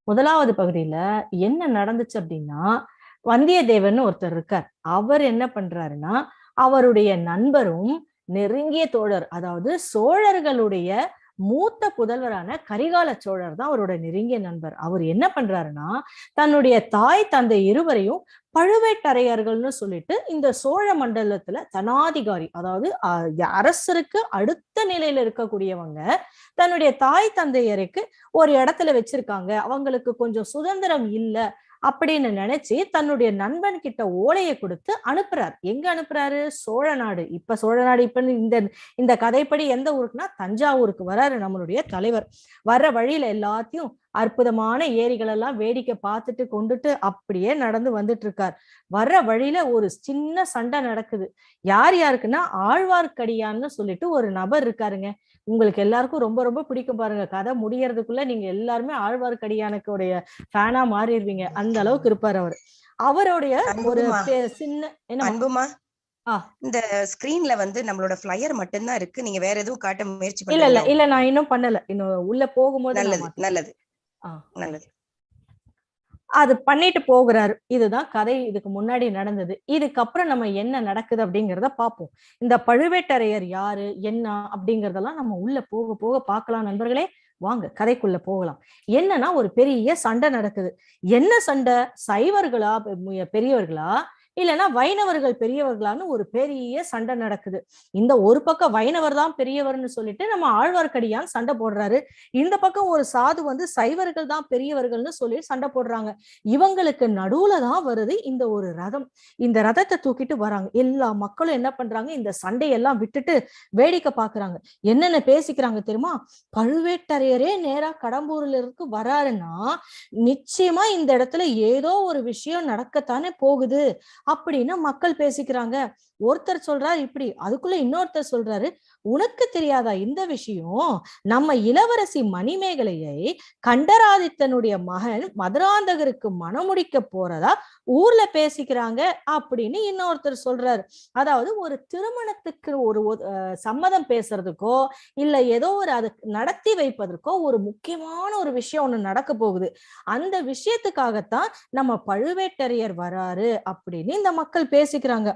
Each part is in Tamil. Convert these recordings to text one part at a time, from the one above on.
முதலாவது பகுதியில என்ன நடந்துச்சு அப்படின்னா, வந்தியத்தேவன் ஒருத்தர் இருக்கார். அவர் என்ன பண்றாருன்னா, அவருடைய நண்பரும் நெருங்கிய தோழர், அதாவது சோழர்களுடைய மூத்த புதல்வரான கரிகால சோழர் தான் அவரோட நெருங்கிய நண்பர். அவர் என்ன பண்றாருன்னா, தன்னுடைய தாய் தந்தை இருவரையும் பழுவேட்டரையர்கள்னு சொல்லிட்டு இந்த சோழ மண்டலத்துல தனாதிகாரி, அதாவது அரசருக்கு அடுத்த நிலையில இருக்கக்கூடியவங்க தன்னுடைய தாய் தந்தையருக்கு ஒரு இடத்துல வச்சிருக்காங்க, அவங்களுக்கு கொஞ்சம் சுதந்திரம் இல்ல அப்படின்னு நினைச்சு தன்னுடைய நண்பன் கிட்ட ஓலையை கொடுத்து அனுப்புறாரு. எங்க அனுப்புறாரு? சோழ நாடு. இப்ப சோழ நாடு இப்ப இந்த இந்த கதைப்படி எந்த ஊருக்குன்னா தஞ்சாவூருக்கு வராரு நம்மளுடைய தலைவர். வர்ற வழியில எல்லாத்தையும் அற்புதமான ஏரிகள் எல்லாம் வேடிக்கை பார்த்துட்டு கொண்டுட்டு அப்படியே நடந்து வந்துட்டு இருக்கார். வர்ற வழியில ஒரு சின்ன சண்டை நடக்குது. யார் யாருக்குன்னா ஆழ்வார்க்கடியான்னு சொல்லிட்டு ஒரு நபர் இருக்காருங்க. உங்களுக்கு எல்லாருக்கும் ரொம்ப ரொம்ப பிடிக்கும் பாருங்க. கதை முடியறதுக்குள்ள நீங்க எல்லாருமே ஆழ்வார்க்கடியானுக்கு உடைய ஃபேனா மாறிடுவீங்க. அந்த அளவுக்கு இருப்பார் அவர். அவருடைய ஒரு சின்ன அன்புமா, இந்த ஸ்கிரீன்ல வந்து நம்மளோட ஃப்ளையர் மட்டும்தான் இருக்கு. நீங்க வேற எதுவும் காட்ட முயற்சி பண்ணல? இல்ல இல்ல, நான் இன்னும் பண்ணல. இன்னும் உள்ள போகும்போது நல்லது நல்லது நல்லது. அது பண்ணிட்டு போகிறாரு. இதுதான் கதை. இதுக்கு முன்னாடி நடந்தது. இதுக்கப்புறம் நம்ம என்ன நடக்குது அப்படிங்கிறத பார்ப்போம். இந்த பழுவேட்டரையர் யாரு என்ன அப்படிங்கறதெல்லாம் நம்ம உள்ள போக போக பார்க்கலாம் நண்பர்களே. வாங்க கதைக்குள்ள போகலாம். என்னன்னா, ஒரு பெரிய சண்டை நடக்குது. என்ன சண்டை? சைவர்களா பெரியவர்களா இல்லைன்னா வைணவர்கள் பெரியவர்களான்னு ஒரு பெரிய சண்டை நடக்குது. இந்த ஒரு பக்கம் வைணவர் தான் பெரியவர்னு சொல்லிட்டு நம்ம ஆழ்வார்க்கடியான் சண்டை போடுறாரு. இந்த பக்கம் ஒரு சாது வந்து சைவர்கள் தான் பெரியவர்கள்னு சொல்லி சண்டை போடுறாங்க. இவங்களுக்கு நடுவுல தான் வருது இந்த ஒரு ரதம். இந்த ரதத்தை தூக்கிட்டு வராங்க. எல்லா மக்களும் என்ன பண்றாங்க? இந்த சண்டையெல்லாம் விட்டுட்டு வேடிக்கை பாக்குறாங்க. என்னென்ன பேசிக்கிறாங்க தெரியுமா? பழுவேட்டரையரே நேரா கடம்பூர்ல இருக்கு வராருன்னா நிச்சயமா இந்த இடத்துல ஏதோ ஒரு விஷயம் நடக்கத்தானே போகுது அப்படின்னு மக்கள் பேசிக்கிறாங்க. ஒருத்தர் சொல்றாரு இப்படி, அதுக்குள்ள இன்னொருத்தர் சொல்றாரு, உனக்கு தெரியாதா இந்த விஷயம்? நம்ம இளவரசி மணிமேகலையை கண்டராதித்தனுடைய மகன் மதுராந்தகருக்கு மணமுடிக்க போறதா ஊர்ல பேசிக்கிறாங்க அப்படின்னு இன்னொருத்தர் சொல்றாரு. அதாவது ஒரு திருமணத்துக்கு ஒரு சம்மதம் பேசுறதுக்கோ இல்ல ஏதோ ஒரு அது நடத்தி வைப்பதற்கோ ஒரு முக்கியமான ஒரு விஷயம் ஒண்ணு நடக்க போகுது. அந்த விஷயத்துக்காகத்தான் நம்ம பழுவேட்டரையர் வராரு அப்படின்னு இந்த மக்கள் பேசிக்கிறாங்க.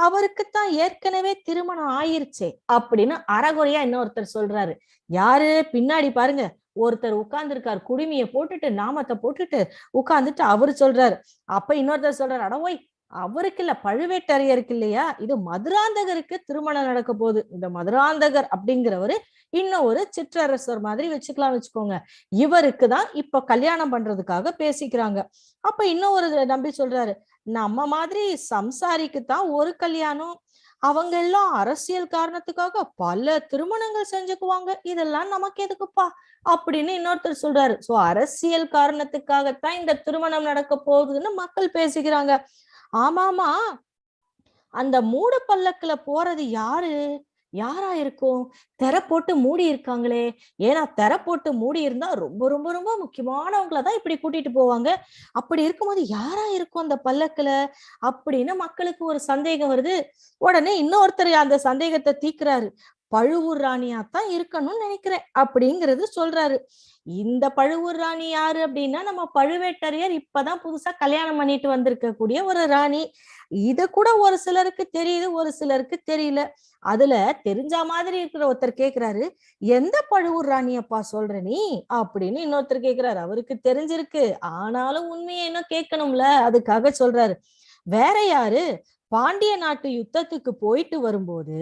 அவருக்குத்தான் ஏற்கனவே திருமணம் ஆயிருச்சே அப்படின்னு அறகுறையா இன்னொருத்தர் சொல்றாரு. யாரு? பின்னாடி பாருங்க, ஒருத்தர் உட்கார்ந்து இருக்காரு. குடுமிய போட்டுட்டு நாமத்தை போட்டுட்டு உட்கார்ந்துட்டு அவரு சொல்றாரு. அப்ப இன்னொருத்தர் சொல்றாரு, அடவோய், அவருக்கு இல்ல, பழுவேட்டரையருக்கு இல்லையா, இது மதுராந்தகருக்கு திருமணம் நடக்க போகுது. இந்த மதுராந்தகர் அப்படிங்கிறவரு இன்னும் ஒரு சிற்றரசர் மாதிரி வச்சுக்கோங்க. இவருக்கு தான் இப்ப கல்யாணம் பண்றதுக்காக பேசிக்கிறாங்க. அப்ப இன்னும் ஒரு நம்பி சொல்றாரு, நம்ம மாதிரி சம்சாரிக்கு தான் ஒரு கல்யாணம், அவங்க எல்லாம் அரசியல் காரணத்துக்காக பல திருமணங்கள் செஞ்சுக்குவாங்க, இதெல்லாம் நமக்கு எதுக்குப்பா அப்படின்னு இன்னொருத்தர் சொல்றாரு. சோ அரசியல் காரணத்துக்காகத்தான் இந்த திருமணம் நடக்க போகுதுன்னு மக்கள் பேசிக்கிறாங்க. ஆமாமா, அந்த மூட பல்லக்குல போறது யாரு? யாரா இருக்கும்? திரை போட்டு மூடி இருக்காங்களே. ஏன்னா திரை போட்டு மூடி இருந்தா ரொம்ப ரொம்ப ரொம்ப முக்கியமானவங்களதான் இப்படி கூட்டிட்டு போவாங்க. அப்படி இருக்கும்போது யாரா இருக்கும் அந்த பல்லக்குல அப்படின்னு மக்களுக்கு ஒரு சந்தேகம் வருது. உடனே இன்னொருத்தர் அந்த சந்தேகத்தை தீக்குறாரு. பழுவூர் ராணியாத்தான் இருக்கணும்னு நினைக்கிறேன் அப்படிங்கிறது சொல்றாரு. இந்த பழுவூர் ராணி யாரு அப்படின்னா, நம்ம பழுவேட்டரையர் இப்பதான் புதுசா கல்யாணம் பண்ணிட்டு வந்திருக்கக்கூடிய ஒரு ராணி. இத கூட ஒரு சிலருக்கு தெரியுது, ஒரு சிலருக்கு தெரியல. அதுல தெரிஞ்ச மாதிரி இருக்கிற ஒருத்தர் கேக்குறாரு, எந்த பழுவூர் ராணியப்பா சொல்ற நீ அப்படின்னு இன்னொருத்தர் கேக்குறாரு. அவருக்கு தெரிஞ்சிருக்கு, ஆனாலும் உண்மையை இன்னும் கேட்கணும்ல, அதுக்காக சொல்றாரு. வேற யாரு? பாண்டிய நாட்டு யுத்தத்துக்கு போயிட்டு வரும்போது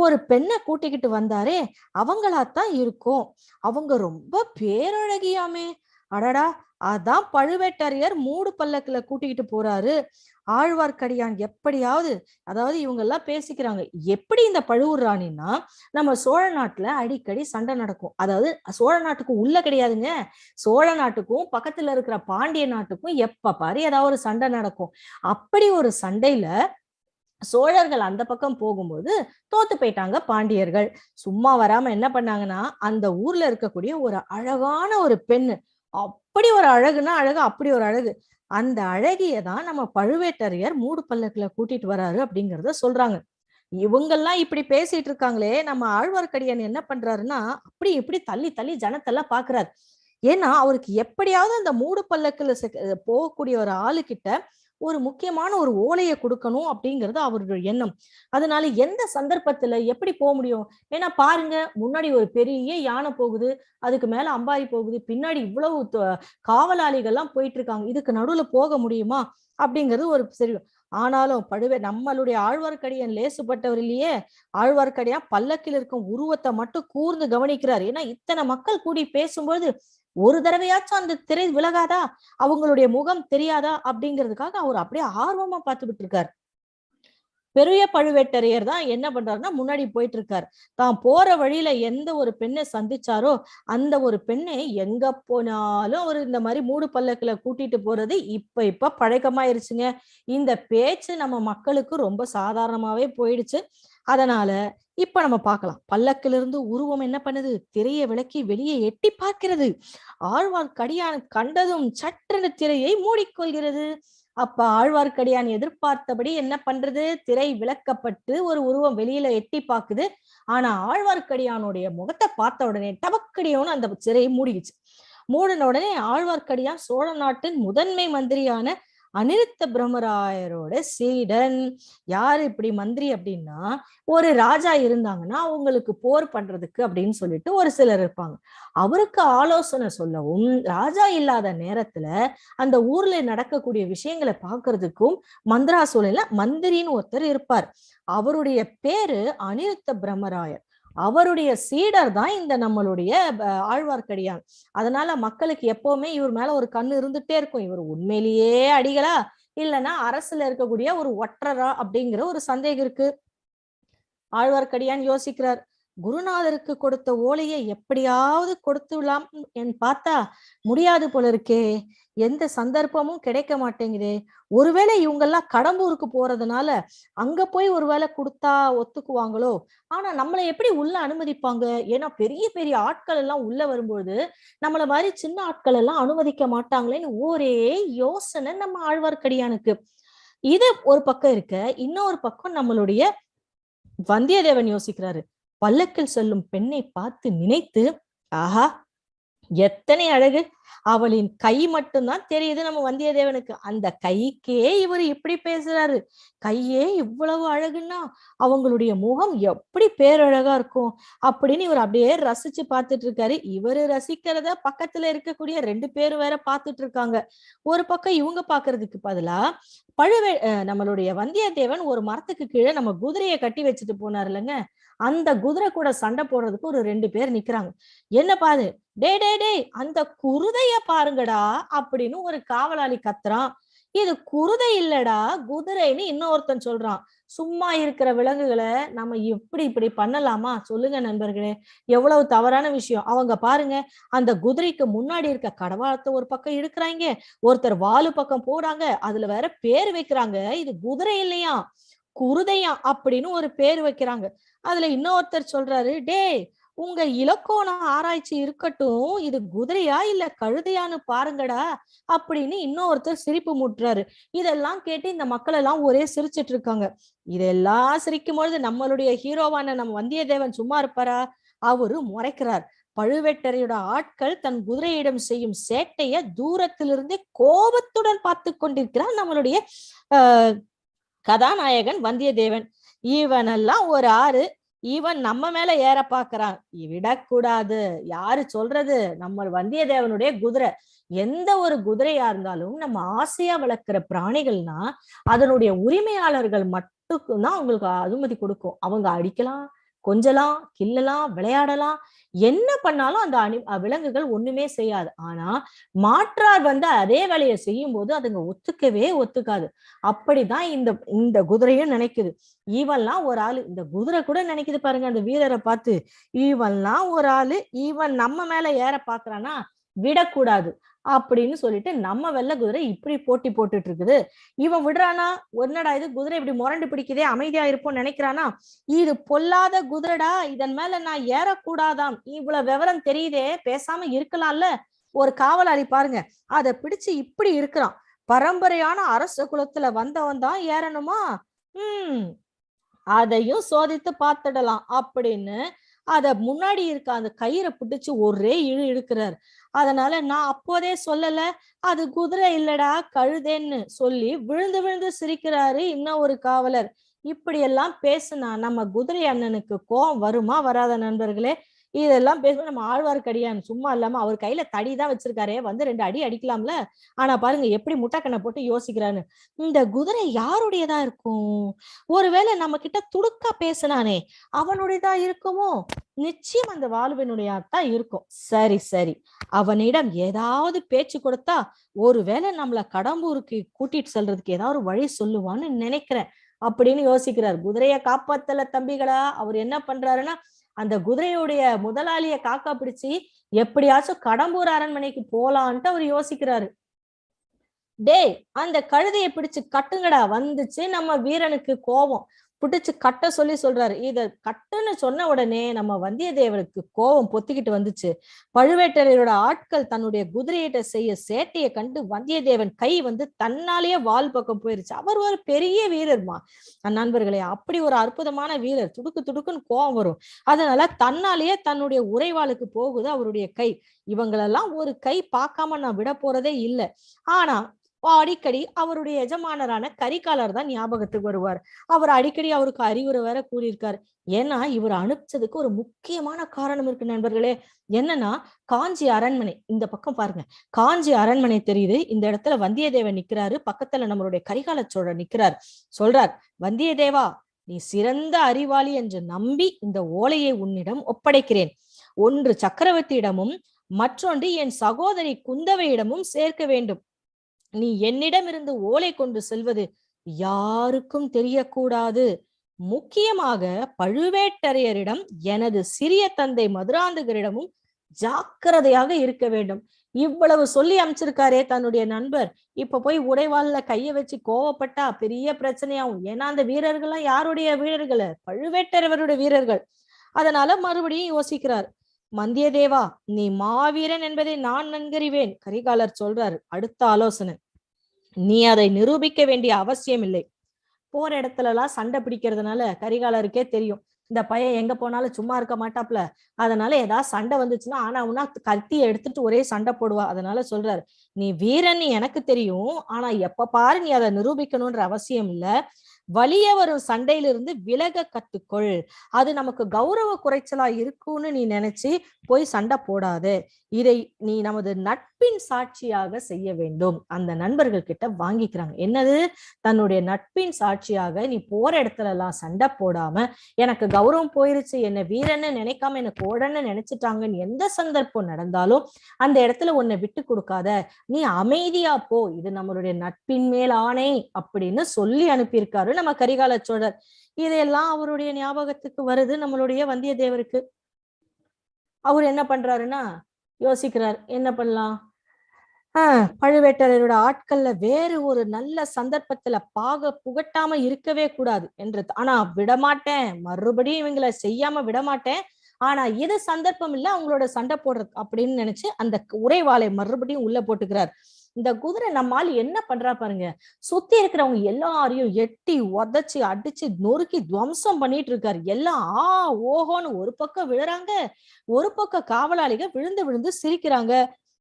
ஒரு பெண்ணை கூட்டிக்கிட்டு வந்தாரே, அவங்களாத்தான் இருக்கும். அவங்க ரொம்ப பேரழகியாமே. அடடா, அதான் பழுவேட்டரையர் மூடு பல்லக்குல கூட்டிக்கிட்டு போறாரு. ஆழ்வார்க்கடியான் எப்படியாவது, அதாவது இவங்க எல்லாம் பேசிக்கிறாங்க, எப்படி இந்த பழுவூர் ராணின்னா, நம்ம சோழ நாட்டுல அடிக்கடி சண்டை நடக்கும். அதாவது சோழ நாட்டுக்கு உள்ள கிடையாதுங்க, சோழ நாட்டுக்கும் பக்கத்துல இருக்கிற பாண்டிய நாட்டுக்கும் எப்ப பாரு ஏதாவது ஒரு சண்டை நடக்கும். அப்படி ஒரு சண்டையில சோழர்கள் அந்த பக்கம் போகும்போது தோத்து போயிட்டாங்க பாண்டியர்கள். சும்மா வராம என்ன பண்ணாங்கன்னா, அந்த ஊர்ல இருக்கக்கூடிய ஒரு அழகான ஒரு பெண்ணு, அப்படி ஒரு அழகுனா அழகு, அப்படி ஒரு அழகு, அந்த அழகியதான் நம்ம பழுவேட்டரையர் மூடு பல்லக்குல கூட்டிட்டு வராரு அப்படிங்கறத சொல்றாங்க. இவங்கெல்லாம் இப்படி பேசிட்டு இருக்காங்களே, நம்ம ஆழ்வார்க்கடியான் என்ன பண்றாருன்னா, அப்படி இப்படி தள்ளி தள்ளி ஜனத்தெல்லாம் பாக்குறாரு. ஏன்னா அவருக்கு எப்படியாவது அந்த மூடு பல்லக்குல போகக்கூடிய ஒரு ஆளுகிட்ட ஒரு முக்கியமான ஒரு ஓலையை கொடுக்கணும் அப்படிங்கிறது அவருடைய எண்ணம். அதனால எந்த சந்தர்ப்பத்துல எப்படி போக முடியும்? ஏன்னா பாருங்க, முன்னாடி ஒரு பெரிய யானை போகுது, அதுக்கு மேல அம்பாரி போகுது, பின்னாடி இவ்வளவு காவலாளிகள்லாம் போயிட்டு இருக்காங்க, இதுக்கு நடுவுல போக முடியுமா அப்படிங்கிறது ஒரு சரி. ஆனாலும் நம்மளுடைய ஆழ்வார்க்கடியான் லேசுப்பட்டவர் இல்லையே. ஆழ்வார்க்கடியான் பல்லக்கில் இருக்கும் உருவத்தை மட்டும் கூர்ந்து கவனிக்கிறார். ஏன்னா இத்தனை மக்கள் கூடி பேசும்போது ஒரு தடவையாச்சும் அந்த திரை விலகாதா, அவங்களுடைய முகம் தெரியாதா அப்படிங்கிறதுக்காக அவர் அப்படியே ஆர்வமா பார்த்துக்கிட்டு இருக்காரு. பெரிய பழுவேட்டரையர் தான் என்ன பண்றாருன்னா முன்னாடி போயிட்டு இருக்காரு. தான் போற வழியில எந்த ஒரு பெண்ணை சந்திச்சாரோ அந்த ஒரு பெண்ணை எங்க போனாலும் அவர் இந்த மாதிரி மூடு பல்லக்குல கூட்டிட்டு போறது இப்ப பழக்கமாயிருச்சுங்க. இந்த பேச்சு நம்ம மக்களுக்கு ரொம்ப சாதாரணமாவே போயிடுச்சு. அதனால இப்ப நம்ம பார்க்கலாம். பல்லக்கிலிருந்து உருவம் என்ன பண்ணுது, திரையை விலக்கி வெளியே எட்டி பார்க்கிறது. ஆழ்வார்க்கடியான் கண்டதும் சற்றென திரையை மூடிக்கொள்கிறது. அப்ப ஆழ்வார்க்கடியான் எதிர்பார்த்தபடி என்ன பண்றது, திரை விலக்கப்பட்டு ஒரு உருவம் வெளியில எட்டி பாக்குது. ஆனா ஆழ்வார்க்கடியானுடைய முகத்தை பார்த்த உடனே டபக்கடியோன்னு அந்த திரையை மூடிடுச்சு. மூடின உடனே ஆழ்வார்க்கடியான் சோழ நாட்டின் முதன்மை மந்திரியான அநிருத்த பிரம்மராயரோட சீடன். யாரு இப்படி மந்திரி அப்படின்னா, ஒரு ராஜா இருந்தாங்கன்னா அவங்களுக்கு போர் பண்றதுக்கு அப்படின்னு சொல்லிட்டு ஒரு சிலர் இருப்பாங்க. அவருக்கு ஆலோசனை சொல்லவும், ராஜா இல்லாத நேரத்துல அந்த ஊர்ல நடக்கக்கூடிய விஷயங்களை பாக்குறதுக்கும் மந்திராசூழல மந்திரின்னு ஒருத்தர் இருப்பார். அவருடைய பேரு அநிருத்த பிரம்மராயர். அவருடைய சீடர் தான் இந்த நம்மளுடைய ஆழ்வார்க்கடியான். அதனால மக்களுக்கு எப்பவுமே இவர் மேல ஒரு கண்ணு இருந்துட்டே இருக்கும். இவர் உண்மையிலேயே அடிகளா இல்லைன்னா அரசுல இருக்கக்கூடிய ஒரு ஒற்றரா அப்படிங்கிற ஒரு சந்தேகம் இருக்கு. ஆழ்வார்க்கடியான் யோசிக்கிறார். குருநாதருக்கு கொடுத்த ஓலையை எப்படியாவது கொடுத்து விடலாம் பார்த்தா முடியாது போல இருக்கே. எந்த சந்தர்ப்பமும் கிடைக்க மாட்டேங்குதே. ஒருவேளை இவங்கெல்லாம் கடம்பூருக்கு போறதுனால அங்க போய் ஒருவேளை கொடுத்தா ஒத்துக்குவாங்களோ. ஆனா நம்மளை எப்படி உள்ள அனுமதிப்பாங்க? ஏன்னா பெரிய பெரிய ஆட்கள் எல்லாம் உள்ள வரும்போது நம்மள மாதிரி சின்ன ஆட்கள் எல்லாம் அனுமதிக்க மாட்டாங்களேன்னு ஒரே யோசனை நம்ம ஆழ்வார்க்கடியானுக்கு. இது ஒரு பக்கம் இருக்க, இன்னொரு பக்கம் நம்மளுடைய வந்தியத்தேவன் யோசிக்கிறாரு. பல்லக்கில் செல்லும் பெண்ணை பார்த்து நினைத்து, ஆஹா எத்தனை அழகு, அவளின் கை மட்டும்தான் தெரியுது நம்ம வந்தியத்தேவனுக்கு. அந்த கைக்கே இவர் இப்படி பேசுறாரு. கையே இவ்வளவு அழகுன்னா அவங்களுடைய முகம் எப்படி பேரழகா இருக்கும் அப்படின்னு இவர் அப்படியே ரசிச்சு பார்த்துட்டு இருக்காரு. இவரு ரசிக்கிறத பக்கத்துல இருக்கக்கூடிய 2 பேரும் வேற பார்த்துட்டு இருக்காங்க. ஒரு பக்கம் இவங்க பாக்குறதுக்கு பதிலா நம்மளுடைய வந்தியத்தேவன் ஒரு மரத்துக்கு கீழே நம்ம குதிரையை கட்டி வச்சுட்டு போனார் இல்லைங்க, அந்த குதிரை கூட சண்டை போடுறதுக்கு ஒரு 2 பேர் நிக்கிறாங்க. என்ன பாரு, டே டே டே அந்த குருதைய பாருங்கடா அப்படின்னு ஒரு காவலாளி கத்துறான். இது குருதை இல்லடா குதிரைன்னு இன்னொருத்தன் சொல்றான். சும்மா இருக்கிற விலங்குகளை நம்ம இப்படி பண்ணலாமா சொல்லுங்க நண்பர்களே, எவ்வளவு தவறான விஷயம். அவங்க பாருங்க, அந்த குதிரைக்கு முன்னாடி இருக்க கடவாளத்தை ஒரு பக்கம் இழுக்கிறாங்க, ஒருத்தர் வாலு பக்கம் போறாங்க, அதுல வேற பேர் வைக்கிறாங்க. இது குதிரை இல்லையா குருதையா அப்படின்னு ஒரு பேர் வைக்கிறாங்க. அதுல இன்னொருத்தர் சொல்றாரு, டே உங்க இலக்கோண ஆராய்ச்சி இருக்கட்டும், இது குதிரையா இல்ல கழுதையான்னு பாருங்கடா அப்படின்னு இன்னொருத்தர் சிரிப்பு முட்டுறாரு. இதெல்லாம் கேட்டு இந்த மக்கள் எல்லாம் ஒரே சிரிச்சிட்டு இருக்காங்க. இதெல்லாம் சிரிக்கும் பொழுது நம்மளுடைய ஹீரோவான நம்ம வந்தியத்தேவன் சும்மா இருப்பாரா? அவரு முறைக்கிறார். பழுவேட்டரையோட ஆட்கள் தன் குதிரையிடம் செய்யும் சேட்டைய தூரத்திலிருந்தே கோபத்துடன் பார்த்து கொண்டிருக்கிறார் நம்மளுடைய கதாநாயகன் வந்தியத்தேவன். இவனெல்லாம் ஒரு ஆறு, இவன் நம்ம மேல ஏற பாக்குறான், விடக்கூடாது. யாரு சொல்றது, நம்ம வந்தியத்தேவனுடைய குதிரை. எந்த ஒரு குதிரையா இருந்தாலும் நம்ம ஆசையா வளர்க்கிற பிராணிகள்னா அதனுடைய உரிமையாளர்கள் மட்டும் தான் அவங்களுக்கு அனுமதி கொடுக்கும். அவங்க அடிக்கலாம், கொஞ்சலாம், கிள்ளலாம், விளையாடலாம், என்ன பண்ணாலும் அந்த விலங்குகள் ஒண்ணுமே செய்யாது. ஆனா மாற்றார் வந்து அதே வேலையை செய்யும் போது அதுங்க ஒத்துக்கவே ஒத்துக்காது. அப்படிதான் இந்த குதிரையும் நினைக்குது. இவன்லாம் ஒரு ஆளு, இந்த குதிரை கூட நினைக்குது பாருங்க அந்த வீரரை பார்த்து, இவன்லாம் ஒரு ஆளு, இவன் நம்ம மேல ஏற பாக்குறானா விடக்கூடாது அப்படின்னு சொல்லிட்டு நம்ம வெள்ளை குதிரை இப்படி போட்டி போட்டுட்டு இருக்குது. இவன் விடுறானா, என்னடா இது குதிரை இப்படி முரண்டு பிடிக்குதே, அமைதியா இருப்போம் நினைக்கிறானா, இது பொல்லாத குதிரைடா, இதன் மேல நான் ஏறக்கூடாதாம், இவ்வளவு விவரம் தெரியுதே, பேசாம இருக்கலாம்ல. ஒரு காவலாளி பாருங்க அதை பிடிச்சு இப்படி இருக்கிறான். பரம்பரையான அரச குலத்துல வந்தவன் தான் ஏறணுமா? அதையும் சோதித்து பார்த்துடலாம் அப்படின்னு அத முன்னாடி இருக்க அந்த கயிறை பிடிச்சு ஒரே இழுக்கிறார். அதனால நான் அப்போதே சொல்லல, அது குதிரை இல்லடா கழுதேன்னு சொல்லி விழுந்து விழுந்து சிரிக்கிறாரு இன்னும் ஒரு காவலர். இப்படி எல்லாம் பேசுனா நம்ம குதிரை அண்ணனுக்கு கோபம் வருமா வராத நண்பர்களே? இதெல்லாம் பேசுவோம். நம்ம ஆழ்வார்க்கடியான் சும்மா இல்லாம அவர் கையில தடிதான் வச்சிருக்காரே, வந்து 2 அடி அடிக்கலாம்ல. ஆனா பாருங்க எப்படி முட்டைக்கண்ணை போட்டு யோசிக்கிறான்னு. இந்த குதிரை யாருடையதா இருக்கும்? ஒருவேளை நம்ம கிட்ட துடுக்கா பேசினானே அவனுடையதா இருக்குமோ? நிச்சயம் அந்த வாலுவனுடையதான் இருக்கும். சரி சரி, அவனிடம் ஏதாவது பேச்சு கொடுத்தா ஒருவேளை நம்மள கடம்பூருக்கு கூட்டிட்டு செல்றதுக்கு ஏதாவது வழி சொல்லுவான்னு நினைக்கிறேன் அப்படின்னு யோசிக்கிறார். குதிரையை காப்பாத்தல தம்பிகளா. அவர் என்ன பண்றாருன்னா, அந்த குதிரையுடைய முதலாளிய காக்கா பிடிச்சு எப்படியாச்சும் கடம்பூர் அரண்மனைக்கு போலான்ட்டு அவர் யோசிக்கிறாரு. டேய், அந்த கழுதையை பிடிச்சு கட்டுங்கடா. வந்துச்சு நம்ம வீரனுக்கு கோபம். பிடிச்சு கட்ட சொல்லி சொல்றாரு. இத கட்டுன்னு சொன்ன உடனே நம்ம வந்தியத்தேவனுக்கு கோபம் பொத்திக்கிட்டு வந்துச்சு. பழுவேட்டரையரோட ஆட்கள் தன்னுடைய குதிரையிட்ட செய்ய சேட்டையை கண்டு வந்தியத்தேவன் கை வந்து தன்னாலேயே வால் பக்கம் போயிருச்சு. அவர் ஒரு பெரிய வீரர்மா நண்பர்களே, அப்படி ஒரு அற்புதமான வீரர். துடுக்கு துடுக்குன்னு கோபம் வரும். அதனால தன்னாலேயே தன்னுடைய உரைவாளுக்கு போகுது அவருடைய கை. இவங்களெல்லாம் ஒரு கை பார்க்காம நான் விட போறதே இல்லை. ஆனா அடிக்கடி அவருடைய எஜமானரான கரிகாலர் தான் ஞாபகத்துக்கு வருவார். அவர் அடிக்கடி அவருக்கு அறிவுரை வேற கூறியிருக்காரு. ஏன்னா இவர் அனுப்பிச்சதுக்கு ஒரு முக்கியமான காரணம் இருக்கு நண்பர்களே. என்னன்னா, காஞ்சி அரண்மனை இந்த பக்கம் பாருங்க. காஞ்சி அரண்மனை தெரியுது. இந்த இடத்துல வந்தியத்தேவன் நிக்கிறாரு. பக்கத்துல நம்மளுடைய கரிகால சோழர் நிக்கிறார். சொல்றார், வந்தியத்தேவா, நீ சிறந்த அறிவாளி என்று நம்பி இந்த ஓலையை உன்னிடம் ஒப்படைக்கிறேன். ஒன்று சக்கரவர்த்தியிடமும் மற்றொன்று என் சகோதரி குந்தவையிடமும் சேர்க்க வேண்டும். நீ என்னிடமிருந்து ஓலை கொண்டு செல்வது யாருக்கும் தெரியக்கூடாது. முக்கியமாக பழுவேட்டரையரிடம், எனது சிறிய தந்தை மதுராந்தகரிடமும் ஜாக்கிரதையாக இருக்க வேண்டும். இவ்வளவு சொல்லி அமைச்சிருக்காரே தன்னுடைய நண்பர். இப்ப போய் உடைவாள்ல கைய வச்சு கோவப்பட்டா பெரிய பிரச்சனையாகும். ஏன்னா அந்த வீரர்கள்லாம் யாருடைய வீரர்கள்? பழுவேட்டரையருடைய வீரர்கள். அதனால மறுபடியும் யோசிக்கிறார். வந்தியத்தேவா, நீ மாவீரன் என்பதை நான் நன்கறிவேன். கரிகாலர் சொல்றாரு. அடுத்த ஆலோசனை, நீ அதை நிரூபிக்க வேண்டிய அவசியம் இல்லை. போற இடத்துல எல்லாம் சண்டை பிடிக்கிறதுனால கரிகாலருக்கே தெரியும், இந்த பையன் எங்க போனாலும் சும்மா இருக்க மாட்டாப்ல. அதனால ஏதாவது சண்டை வந்துச்சுன்னா ஆனா உன்னா கத்தியை எடுத்துட்டு ஒரே சண்டை போடுவா. அதனால சொல்றாரு, நீ வீரன் எனக்கு தெரியும், ஆனா எப்ப பாரு நீ அதை நிரூபிக்கணும்ன்ற அவசியம் இல்ல. வலிய வரும் சண்டையிலிருந்து விலக கத்துக்கொள். அது நமக்கு கௌரவ குறைச்சலா இருக்கும்னு நீ நினைச்சு போய் சண்டை போடாது. இதை நீ நமது நட்பின் சாட்சியாக செய்ய வேண்டும். அந்த நண்பர்கள் கிட்ட வாங்கிக்கிறாங்க. என்னது? தன்னுடைய நட்பின் சாட்சியாக நீ போற இடத்துல எல்லாம் சண்டை போடாம, எனக்கு கௌரவம் போயிருச்சு, என்ன வீரன்னு நினைக்காம என்ன கோடன்னு நினைச்சிட்டாங்கன்னு எந்த சந்தர்ப்பம் நடந்தாலும் அந்த இடத்துல உன்னை விட்டு கொடுக்காத, நீ அமைதியா போ, இது நம்மளுடைய நட்பின் மேல் ஆணை அப்படின்னு சொல்லி அனுப்பியிருக்காரு நம்ம கரிகால சோழர். இதையெல்லாம் அவருடைய ஞாபகத்துக்கு வருது நம்மளுடைய வந்தியத்தேவருக்கு. அவர் என்ன பண்றாருன்னா யோசிக்கிறார், என்ன பண்ணலாம்? பழுவேட்டரையரோட ஆட்கள்ல வேறு ஒரு நல்ல சந்தர்ப்பத்துல புகட்டாம இருக்கவே கூடாது என்று. ஆனா விடமாட்டேன், மறுபடியும் இவங்களை செய்யாம விடமாட்டேன். ஆனா இது சந்தர்ப்பம் இல்ல அவங்களோட சண்டை போடுறது அப்படின்னு நினைச்சு அந்த உரைவாளை மறுபடியும் உள்ள போட்டுக்கிறார். இந்த குதிரை நம்மால் என்ன பண்றா பாருங்க. சுத்தி இருக்கிறவங்க எல்லாரையும் எட்டி உதச்சு அடிச்சு நொறுக்கி துவம்சம் பண்ணிட்டு இருக்காரு. எல்லாம் ஓஹோன்னு ஒரு பக்கம் விழுறாங்க, ஒரு பக்கம் காவலாளிகள் விழுந்து விழுந்து சிரிக்கிறாங்க.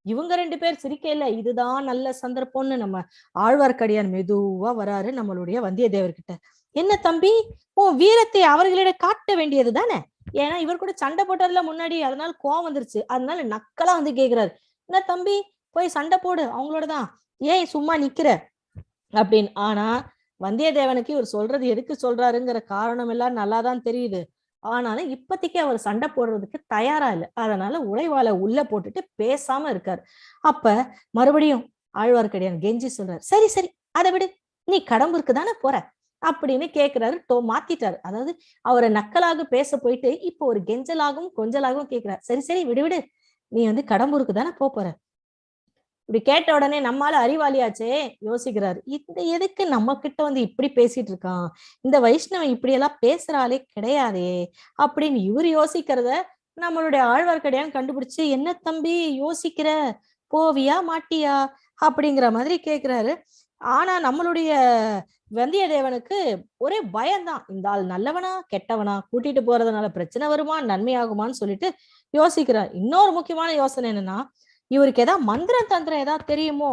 இவங்க 2 பேர் சிரிக்கையில இதுதான் நல்ல சந்தர்ப்பம்னு நம்ம ஆழ்வார்க்கடியான் மெதுவா வராரு நம்மளுடைய வந்தியத்தேவர்கிட்ட. என்ன தம்பி, உன் வீரத்தை அவர்களிடம் காட்ட வேண்டியது தானே? ஏன்னா இவர் கூட சண்டை போட்டதுல முன்னாடி, அதனால கோவம் வந்துருச்சு. அதனால நக்கலா வந்து கேக்குறாரு, என்ன தம்பி போய் சண்டை போடு, அவங்களோடதான், ஏன் சும்மா நிக்கிற அப்படின்னு. ஆனா வந்தியத்தேவனுக்கு இவர் சொல்றது எதுக்கு சொல்றாருங்கிற காரணம் எல்லாம் நல்லாதான் தெரியுது. ஆனாலும் இப்பத்திக்கு அவர் சண்டை போடுறதுக்கு தயாரா இல்லை. அதனால உழைவாளை உள்ள போட்டுட்டு பேசாம இருக்காரு. அப்ப மறுபடியும் ஆழ்வார்க்கடியான் கெஞ்சி சொல்றாரு, சரி சரி அதை விடு, நீ கடம்பூருக்கு தானே போற அப்படின்னு கேக்குறாரு. மாத்திட்டாரு. அதாவது அவரை நக்கலாக பேச போயிட்டு இப்போ ஒரு கெஞ்சலாகவும் கொஞ்சலாகவும் கேட்கிறார். சரி சரி விடு விடு, நீ வந்து கடம்பூருக்கு தானே போற. இப்படி கேட்ட உடனே நம்மால அறிவாளியாச்சே யோசிக்கிறாரு, இந்த எதுக்கு நம்ம கிட்ட வந்து இப்படி பேசிட்டு இருக்கான், இந்த வைஷ்ணவன் இப்படி எல்லாம் பேசுறாளே கிடையாதே அப்படின்னு இவர் யோசிக்கிறத நம்மளுடைய ஆழ்வார்க்கடியான் கண்டுபிடிச்சு, என்ன தம்பி யோசிக்கிற, போவியா மாட்டியா அப்படிங்கிற மாதிரி கேக்குறாரு. ஆனா நம்மளுடைய வந்தியத்தேவனுக்கு ஒரே பயம்தான். இந்த ஆள் நல்லவனா கெட்டவனா, கூட்டிட்டு போறதுனால பிரச்சனை வருமா நன்மையாகுமான்னு சொல்லிட்டு யோசிக்கிறார். இன்னொரு முக்கியமான யோசனை என்னன்னா, இவருக்கு ஏதாவது மந்திர தந்திரம் ஏதாவது தெரியுமோ,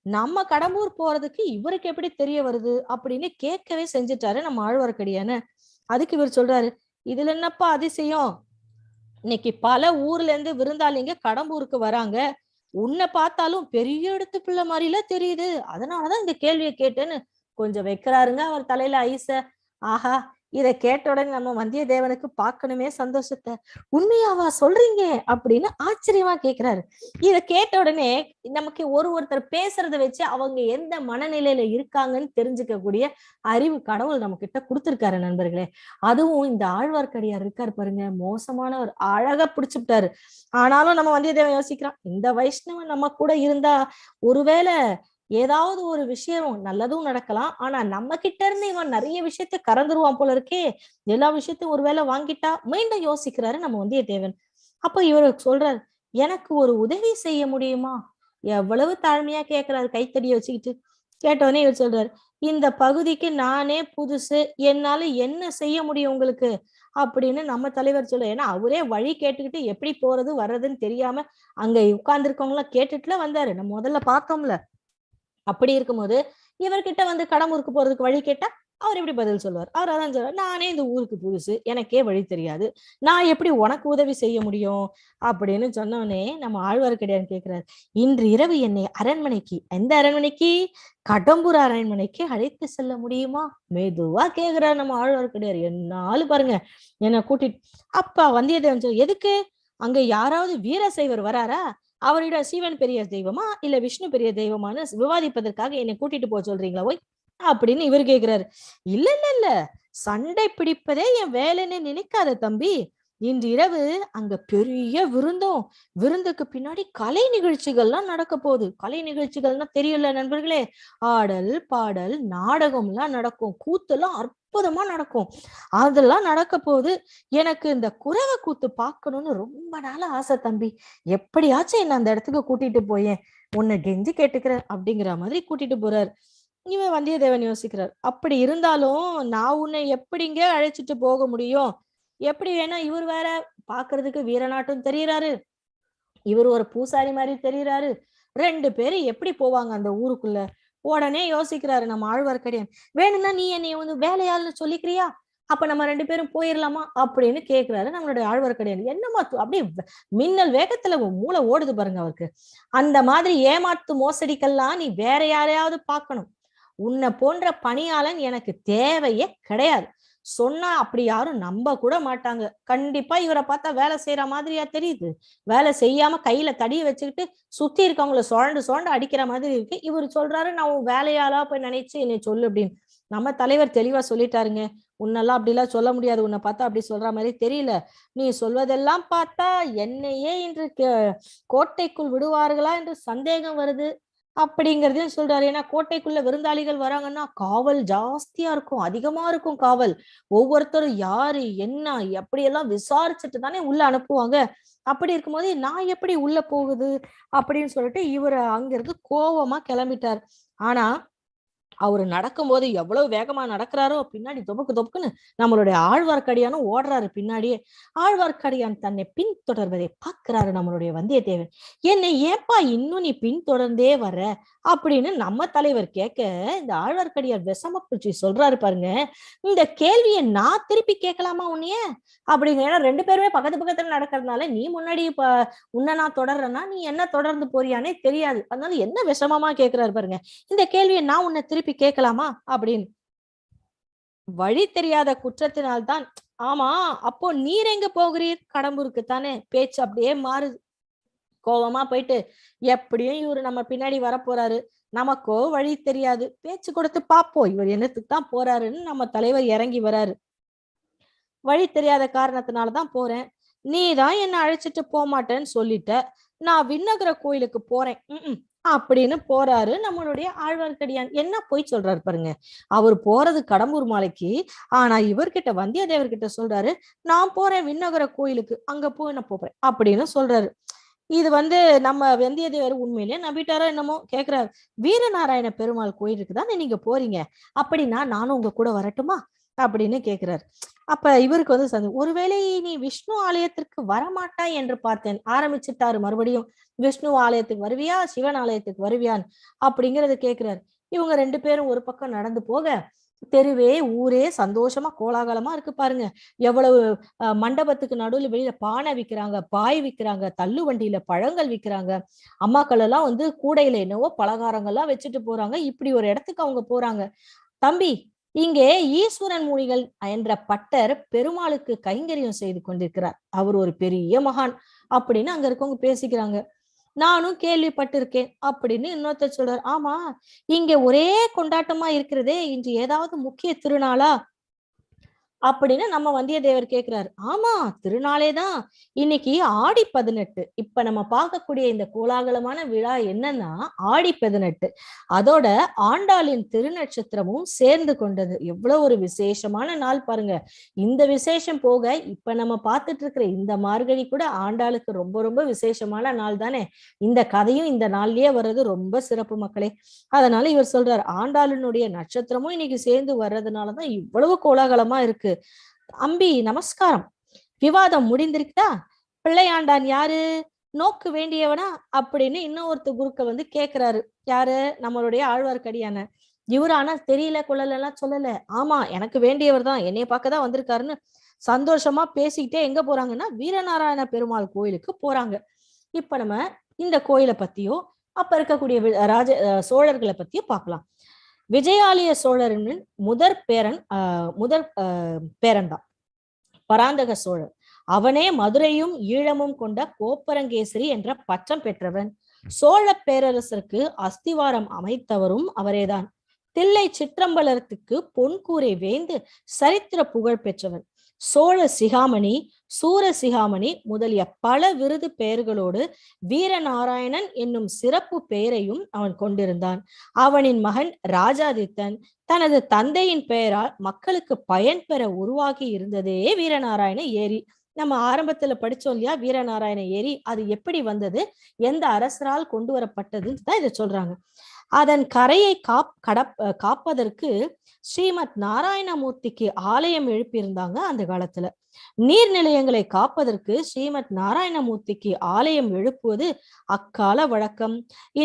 நம்ம கடம்பூர் போறதுக்கு இவருக்கு எப்படி தெரிய வருது அப்படின்னு கேட்கவே செஞ்சுட்டாரு நம்ம ஆழ்வார்க்கடியான. அதுக்கு இவர் சொல்றாரு, இதுல என்னப்பா அதிசயம், இன்னைக்கு பல ஊர்ல இருந்து விருந்தாளிங்க கடம்பூருக்கு வராங்க, உன்னை பார்த்தாலும் பெரிய இடத்து பிள்ளை மாதிரில தெரியுது, அதனாலதான் இந்த கேள்வியை கேட்டேன்னு கொஞ்சம் வைக்கிறாருங்க அவர் தலையில ஐச. ஆஹா, இத கேட்ட உடனே நம்ம வந்தியத்தேவனுக்கு பார்க்கணுமே சந்தோஷத்தை. உண்மையாவா சொல்றீங்க அப்படின்னு ஆச்சரியமா கேட்கிறாரு. இத கேட்ட உடனே நமக்கு ஒருத்தர் பேசுறத வச்சு அவங்க எந்த மனநிலையில இருக்காங்கன்னு தெரிஞ்சுக்கக்கூடிய அறிவு கடவுள் நம்ம கிட்ட கொடுத்திருக்காரு நண்பர்களே. அதுவும் இந்த ஆழ்வார்க்கடியார் இருக்காரு பாருங்க, மோசமானவர், அழகா பிடிச்சுட்டாரு. ஆனாலும் நம்ம வந்தியத்தேவன் யோசிக்கிறான், இந்த வைஷ்ணவன் நம்ம கூட இருந்தா ஒருவேளை ஏதாவது ஒரு விஷயம் நல்லதும் நடக்கலாம், ஆனா நம்ம கிட்ட இருந்து இவன் நிறைய விஷயத்த கறந்துருவான் போல இருக்கே, எல்லா விஷயத்தையும் ஒருவேளை வாங்கிட்டா. மீண்டும் யோசிக்கிறாரு நம்ம வந்தியத்தேவன். அப்ப இவரு சொல்றாரு, எனக்கு ஒரு உதவி செய்ய முடியுமா? எவ்வளவு தாழ்மையா கேட்கிறாரு, கைத்தடியை வச்சுக்கிட்டு. கேட்டோடனே இவர் சொல்றாரு, இந்த பகுதிக்கு நானே புதுசு, என்னால என்ன செய்ய முடியும் உங்களுக்கு அப்படின்னு நம்ம தலைவர் சொல்ல. ஏன்னா அவரே வழி கேட்டுக்கிட்டு எப்படி போறது வர்றதுன்னு தெரியாம அங்க உட்கார்ந்துருக்கவங்களாம் கேட்டுட்டுல வந்தாரு, நம்ம முதல்ல பார்த்தோம்ல. அப்படி இருக்கும்போது இவர்கிட்ட வந்து கடம்பூருக்கு போறதுக்கு வழி கேட்டா அவர் எப்படி பதில் சொல்லுவார்? அவர் அதான் சொல்றாரு, நானே இந்த ஊருக்கு புதுசு, எனக்கே வழி தெரியாது, நான் எப்படி உனக்கு உதவி செய்ய முடியும் அப்படின்னு சொன்னவனே நம்ம ஆழ்வார்க்கடியான் கேட்கிறாரு, இன்று இரவு என்னை அரண்மனைக்கு, எந்த அரண்மனைக்கு? கடம்பூர் அரண்மனைக்கு அழைத்து செல்ல முடியுமா? மெதுவா கேக்குறாரு நம்ம ஆழ்வார்க்கடியார். என்னாலும் பாருங்க என்ன கூட்டிட்டு. அப்பா வந்தியத்தேவன் சொல்லு, எதுக்கு? அங்க யாராவது வீரசைவர் வராரா? அவரிடம் சிவன் பெரிய தெய்வமா இல்ல விஷ்ணு பெரிய தெய்வமானு விவாதிப்பதற்காக என்னை கூட்டிட்டு போக சொல்றீங்களா ஓய் அப்படின்னு இவர் கேக்குறாரு. இல்ல இல்ல இல்ல, சண்டை பிடிப்பதே என் வேலைன்னு நினைக்காத தம்பி. இன்று இரவு அங்க பெரிய விருந்தும், விருந்துக்கு பின்னாடி கலை நிகழ்ச்சிகள்லாம் நடக்க போகுது. கலை நிகழ்ச்சிகள்னா தெரியல நண்பர்களே, ஆடல் பாடல் நாடகம் எல்லாம் நடக்கும், கூத்தெல்லாம் அற்புதமா நடக்கும், அதெல்லாம் நடக்க போகுது. எனக்கு இந்த குறவை கூத்து பார்க்கணும்னு ரொம்ப நாள் ஆசை தம்பி, எப்படியாச்சும் என்ன அந்த இடத்துக்கு கூட்டிட்டு போயேன், உன்னை கெஞ்சி கேட்டுக்கிறேன் அப்படிங்கிற மாதிரி கூட்டிட்டு போறாரு. இவன் வந்தியத்தேவன் யோசிக்கிறார், அப்படி இருந்தாலும் நான் உன்னை எப்படிங்க அழைச்சிட்டு போக முடியும்? எப்படி வேணா, இவர் வேற பாக்குறதுக்கு வீரநாட்டும் தெரியறாரு, இவர் ஒரு பூசாரி மாதிரி தெரியறாரு, ரெண்டு பேரும் எப்படி போவாங்க அந்த ஊருக்குள்ள? உடனே யோசிக்கிறாரு நம்ம ஆழ்வார்க்கடியான், வேணும்னா நீ என்னை வந்து வேலையாள்னு சொல்லிக்கிறியா, அப்ப நம்ம ரெண்டு பேரும் போயிடலாமா அப்படின்னு கேக்குறாரு நம்மளுடைய ஆழ்வார்க்கடியான். என்னமா அப்படியே மின்னல் வேகத்துல மூளை ஓடுது பாருங்க அவருக்கு. அந்த மாதிரி ஏமாத்து மோசடிக்கெல்லாம் நீ வேற யாரையாவது பார்க்கணும், உன்னை போன்ற பணியாளன் எனக்கு தேவையே கிடையாது. சொன்னா அப்படி யாரும் நம்ப கூட மாட்டாங்க. கண்டிப்பா இவரை பார்த்தா வேலை செய்யற மாதிரியா தெரியுது, வேலை செய்யாம கையில தடியை வச்சுக்கிட்டு சுத்தி இருக்கவங்கள சுழண்டு அடிக்கிற மாதிரி இருக்கு. இவர் சொல்றாரு, நான் உன் வேலையாளா போய் நினைச்சு என்னை சொல்லு அப்படின்னு. நம்ம தலைவர் தெளிவா சொல்லிட்டாருங்க, உன்னெல்லாம் அப்படிலாம் சொல்ல முடியாது, உன்னை பார்த்தா அப்படி சொல்ற மாதிரி தெரியல, நீ சொல்வதெல்லாம் பார்த்தா என்னையே இன்று கோட்டைக்குள் விடுவார்களா என்று சந்தேகம் வருது அப்படிங்கறதையும் சொல்றாரு. ஏன்னா கோட்டைக்குள்ள விருந்தாளிகள் வராங்கன்னா காவல் ஜாஸ்தியா இருக்கும், அதிகமா இருக்கும் காவல். ஒவ்வொருத்தரும் யாரு என்ன எப்படியெல்லாம் விசாரிச்சுட்டு தானே உள்ள அனுப்புவாங்க. அப்படி இருக்கும்போது நான் எப்படி உள்ள போகுது அப்படின்னு சொல்லிட்டு இவர் அங்கிருந்து கோவமா கிளம்பிட்டார். ஆனா அவரு நடக்கும்போது எவ்வளவு வேகமா நடக்கிறாரோ, பின்னாடி தொபக்கு தொபக்குன்னு நம்மளுடைய ஆழ்வார்க்கடியானும் ஓடுறாரு பின்னாடியே. ஆழ்வார்க்கடியான் தன்னை பின்தொடர்வதை பார்க்கிறாரு நம்மளுடைய வந்தியத்தேவன். என்னை ஏப்பா இன்னும் நீ பின்தொடர்ந்தே வர்ற அப்படின்னு நம்ம தலைவர் கேட்க, இந்த ஆழ்வார்க்கடியார் விஷம பூச்சி சொல்றாரு பாருங்க, இந்த கேள்வியை நான் திருப்பி கேட்கலாமா உன்னைய அப்படிங்க. ஏன்னா ரெண்டு பேருமே பக்கத்து பக்கத்துல நடக்கிறதுனால நீ முன்னாடி உன்னை நான் தொடர்றேன்னா நீ என்ன தொடர்ந்து போறியானே தெரியாது, அதனால என்ன விஷமமா கேட்கிறாரு பாருங்க, இந்த கேள்வியை நான் உன்னை திருப்பி கேட்கலாமா அப்படின்னு. வழி தெரியாத குற்றத்தினால்தான். ஆமா, அப்போ நீர் எங்க போகிறீர்? கடம்பூருக்கு தானே. பேச்சு அப்படியே மாறுது, கோவமா போயிட்டு, எப்படியும் இவரு நம்ம பின்னாடி வரப்போறாரு, நமக்கோ வழி தெரியாது, பேச்சு கொடுத்து பாப்போம் இவர் என்னத்துக்கு தான் போறாருன்னு நம்ம தலைவர் இறங்கி வராரு. வழி தெரியாத காரணத்தினாலதான் போறேன், நீ தான் என்ன அழைச்சிட்டு போக மாட்டேன்னு சொல்லிட்ட, நான் விண்ணகர கோயிலுக்கு போறேன் அப்படின்னு போறாரு நம்மளுடைய ஆழ்வார்க்கடியான். என்ன போய் சொல்றாரு பாருங்க, அவர் போறது கடம்பூர் மாலைக்கு, ஆனா இவர்கிட்ட வந்தியத்தேவர்கிட்ட சொல்றாரு, நான் போறேன் விண்ணகர கோயிலுக்கு, அங்க போய் நான் போறேன் அப்படின்னு சொல்றாரு. இது நம்ம வந்தியத்தேவர் உண்மையிலேயே நம்பிட்டாரோ என்னமோ கேக்குறாரு. வீரநாராயண பெருமாள் கோயிலுக்கு தானே நீங்க போறீங்க, அப்படின்னா நானும் உங்க கூட வரட்டுமா அப்படின்னு கேக்குறாரு. அப்ப இவருக்கு ஒருவேளை நீ விஷ்ணு ஆலயத்திற்கு வரமாட்டாய் என்று பார்த்தேன். ஆரம்பிச்சுட்டாரு மறுபடியும். விஷ்ணு ஆலயத்துக்கு வருவியா, சிவன் ஆலயத்துக்கு வருவியான்னு அப்படிங்கறது கேக்குறாரு. இவங்க 2 பேரும் ஒரு பக்கம் நடந்து போக, தெருவே ஊரே சந்தோஷமா கோலாகலமா இருக்கு பாருங்க. எவ்வளவு மண்டபத்துக்கு நடுவில் வெளியில பானை விற்கிறாங்க, பாய் விற்கிறாங்க, தள்ளு வண்டியில பழங்கள் விற்கிறாங்க. அம்மாக்கள் எல்லாம் கூடையில என்னவோ பலகாரங்கள்லாம் வச்சுட்டு போறாங்க. இப்படி ஒரு இடத்துக்கு அவங்க போறாங்க. தம்பி, இங்கே ஈஸ்வரன் முனிகள் என்ற பட்டர் பெருமாளுக்கு கைங்கரியம் செய்து கொண்டிருக்கிறார். அவர் ஒரு பெரிய மகான் அப்படின்னு அங்க இருக்கவங்க பேசிக்கிறாங்க. நானும் கேள்விப்பட்டிருக்கேன் அப்படின்னு இன்னொருத்தர் சொல்றாரு. ஆமா, இங்க ஒரே கொண்டாட்டமா இருக்கிறதே, இன்று ஏதாவது முக்கிய திருநாளா அப்படின்னு நம்ம வந்தியத்தேவர் கேட்கிறாரு. ஆமா, திருநாளேதான். இன்னைக்கு ஆடி 18. இப்ப நம்ம பார்க்கக்கூடிய இந்த கோலாகலமான விழா என்னன்னா ஆடி 18. அதோட ஆண்டாளின் திருநட்சத்திரமும் சேர்ந்து கொண்டது. எவ்வளவு ஒரு விசேஷமான நாள் பாருங்க. இந்த விசேஷம் போக இப்ப நம்ம பார்த்துட்டு இருக்கிற இந்த மார்கழி கூட ஆண்டாளுக்கு ரொம்ப ரொம்ப விசேஷமான நாள் தானே. இந்த கதையும் இந்த நாள்லயே வர்றது ரொம்ப சிறப்பு மக்களே. அதனால இவர் சொல்றாரு, ஆண்டாளினுடைய நட்சத்திரமும் இன்னைக்கு சேர்ந்து வர்றதுனாலதான் இவ்வளவு கோலாகலமா இருக்கு. அம்பி நமஸ்காரம், விவாதம் முடிந்திருக்கா? பிள்ளையாண்டான் யாரு, நோக்கு வேண்டியவனா அப்படின்னு இன்னொருத்த குருக்க கேக்குறாரு. யாரு, நம்மளுடைய ஆழ்வார்க்கடியான. இவரு ஆனா தெரியல கொள்ளல எல்லாம் சொல்லல. ஆமா, எனக்கு வேண்டியவர் தான், என்னைய பார்க்கதான் வந்திருக்காருன்னு சந்தோஷமா பேசிக்கிட்டே எங்க போறாங்கன்னா வீரநாராயண பெருமாள் கோயிலுக்கு போறாங்க. இப்ப நம்ம இந்த கோயிலை பத்தியோ அப்ப இருக்கக்கூடிய சோழர்களை பத்தியும் பார்க்கலாம். விஜயாலய சோழரின் முதற் பேரன் தான் பராந்தக சோழர். அவனே மதுரையும் ஈழமும் கொண்ட கோப்பரங்கேசரி என்ற பட்டம் பெற்றவன். சோழ பேரரசருக்கு அஸ்திவாரம் அமைத்தவரும் அவரேதான். தில்லை சிற்றம்பலத்துக்கு பொன்கூரை வேந்து சரித்திர புகழ் பெற்றவன். சோழ சிகாமணி, சூர சிகாமணி முதலிய பல விருது பெயர்களோடு வீரநாராயணன் என்னும் சிறப்பு பெயரையும் அவன் கொண்டிருந்தான். அவனின் மகன் ராஜாதித்தன் தனது தந்தையின் பெயரால் மக்களுக்கு பயன் பெற உருவாகி இருந்ததே வீரநாராயண ஏரி. நம்ம ஆரம்பத்துல படிச்சோம் இல்லையா, வீரநாராயண ஏரி அது எப்படி வந்தது, எந்த அரசரால் கொண்டு வரப்பட்டதுன்னு தான் இதை சொல்றாங்க. அதன் கரையை காப்பதற்கு ஸ்ரீமத் நாராயணமூர்த்திக்கு ஆலயம் எழுப்பியிருந்தாங்க அந்த காலத்துல. நீர்நிலையங்களை காப்பதற்கு ஸ்ரீமத் நாராயணமூர்த்திக்கு ஆலயம் எழுப்புவது அக்கால வழக்கம்.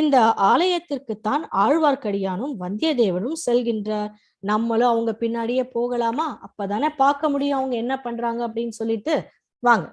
இந்த ஆலயத்திற்குத்தான் ஆழ்வார்க்கடியானும் வந்தியத்தேவனும் செல்கின்றார். நம்மளும் அவங்க பின்னாடியே போகலாமா? அப்பதானே பார்க்க முடியும் அவங்க என்ன பண்றாங்க அப்படின்னு சொல்லிட்டு வாங்க.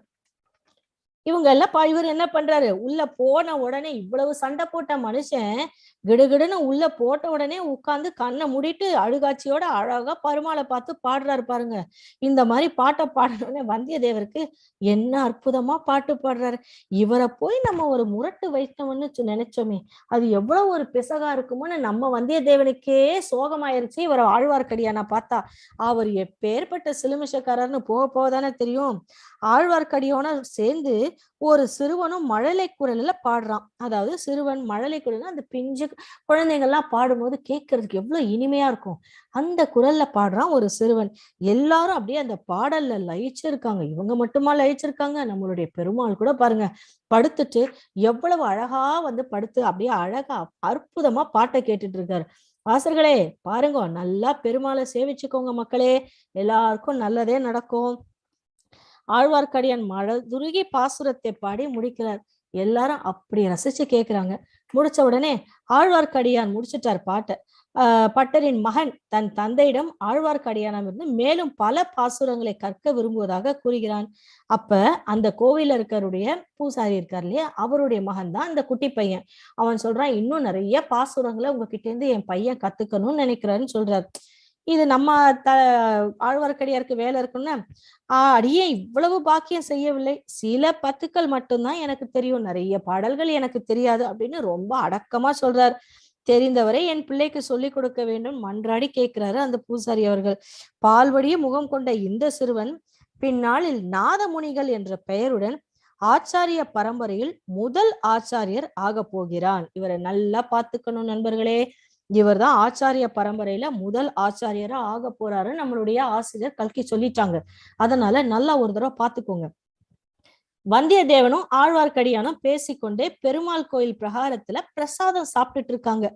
இவங்க எல்லாம் இவர் என்ன பண்றாரு, உள்ள போன உடனே இவ்வளவு சண்டை போட்ட மனுஷன் கிடுகிடுன்னு உள்ள போட்ட உடனே உட்கார்ந்து கண்ணை மூடிட்டு அழுகாட்சியோட அழகா பெருமாளை பார்த்து பாடுறாரு பாருங்க. இந்த மாதிரி பாட்டை பாடினோடனே வந்தியத்தேவருக்கு என்ன அற்புதமா பாட்டு பாடுறாரு. இவரை போய் நம்ம ஒரு முரட்டு வைஷ்ணவன்னு நினைச்சோமே, அது எவ்வளவு ஒரு பிசகா இருக்குமோன்னு நம்ம வந்தியத்தேவனுக்கே சோகமாயிருச்சு. இவரை ஆழ்வார்க்கடியானா பார்த்தா. அவர் எப்பேற்பட்ட சிலுமிஷக்காரர்னு போக போதானே தெரியும். ஆழ்வார்க்கடியோட சேர்ந்து ஒரு சிறுவனும் மழலை குரல்ல பாடுறான். அதாவது சிறுவன் மழலை குரல், அந்த பிஞ்சு குழந்தைங்கள்லாம் பாடும்போது கேட்கறதுக்கு எவ்வளவு இனிமையா இருக்கும். அந்த குரல்ல பாடுறான் ஒரு சிறுவன். எல்லாரும் அப்படியே அந்த பாடல்ல லயிச்சிருக்காங்க. இவங்க மட்டுமா லயிச்சிருக்காங்க, நம்மளுடைய பெருமாள் கூட பாருங்க படுத்துட்டு எவ்வளவு அழகா படுத்து அப்படியே அழகா அற்புதமா பாட்டை கேட்டுட்டு இருக்காரு. வாசர்களே பாருங்க, நல்லா பெருமாளை சேவிச்சுக்கோங்க மக்களே, எல்லாருக்கும் நல்லதே நடக்கும். ஆழ்வார்க்கடியான் மனதுருகி பாசுரத்தை பாடி முடிக்கிறார். எல்லாரும் அப்படி ரசிச்சு கேட்கிறாங்க. முடிச்ச உடனே ஆழ்வார்க்கடியான் முடிச்சிட்டார் பாட்டை. பட்டரின் மகன் தன் தந்தையிடம் ஆழ்வார்க்கடியானம் இருந்து மேலும் பல பாசுரங்களை கற்க விரும்புவதாக கூறுகிறான். அப்ப அந்த கோவில இருக்கருடைய பூசாரி இருக்கார் இல்லையா, அவருடைய மகன் தான் அந்த குட்டி பையன். அவன் சொல்றான், இன்னும் நிறைய பாசுரங்களை உங்ககிட்ட இருந்து என் பையன் கத்துக்கணும்னு நினைக்கிறாருன்னு சொல்றாரு. இது நம்ம ஆழ்வார்க்கடியாருக்கு வேலை இருக்குன்னா, அடியே இவ்வளவு பாக்கியம் செய்யவில்லை, சில பத்துக்கள் மட்டும்தான் எனக்கு தெரியும், நிறைய பாடல்கள் எனக்கு தெரியாது அப்படின்னு ரொம்ப அடக்கமா சொல்றார். தெரிந்தவரை என் பிள்ளைக்கு சொல்லிக் கொடுக்க வேண்டும் மன்றாடி கேட்கிறாரு அந்த பூசாரி அவர்கள். பால்வடிய முகம் கொண்ட இந்த சிறுவன் பின்னாளில் நாதமுனிகள் என்ற பெயருடன் ஆச்சாரிய பரம்பரையில் முதல் ஆச்சாரியர் ஆக போகிறான். இவரை நல்லா பார்த்துக்கணும் நண்பர்களே. இவர் தான் ஆச்சாரிய பரம்பரையில முதல் ஆச்சாரியரா ஆக போறாரு நம்மளுடைய ஆசிரியர் கல்கி சொல்லிட்டாங்க. அதனால நல்லா ஒரு தடவை பார்த்துக்கோங்க. வந்தியத்தேவனும் ஆழ்வார்க்கடியானும் பேசிக்கொண்டே பெருமாள் கோயில் பிரகாரத்துல பிரசாதம் சாப்பிட்டுட்டு இருக்காங்க.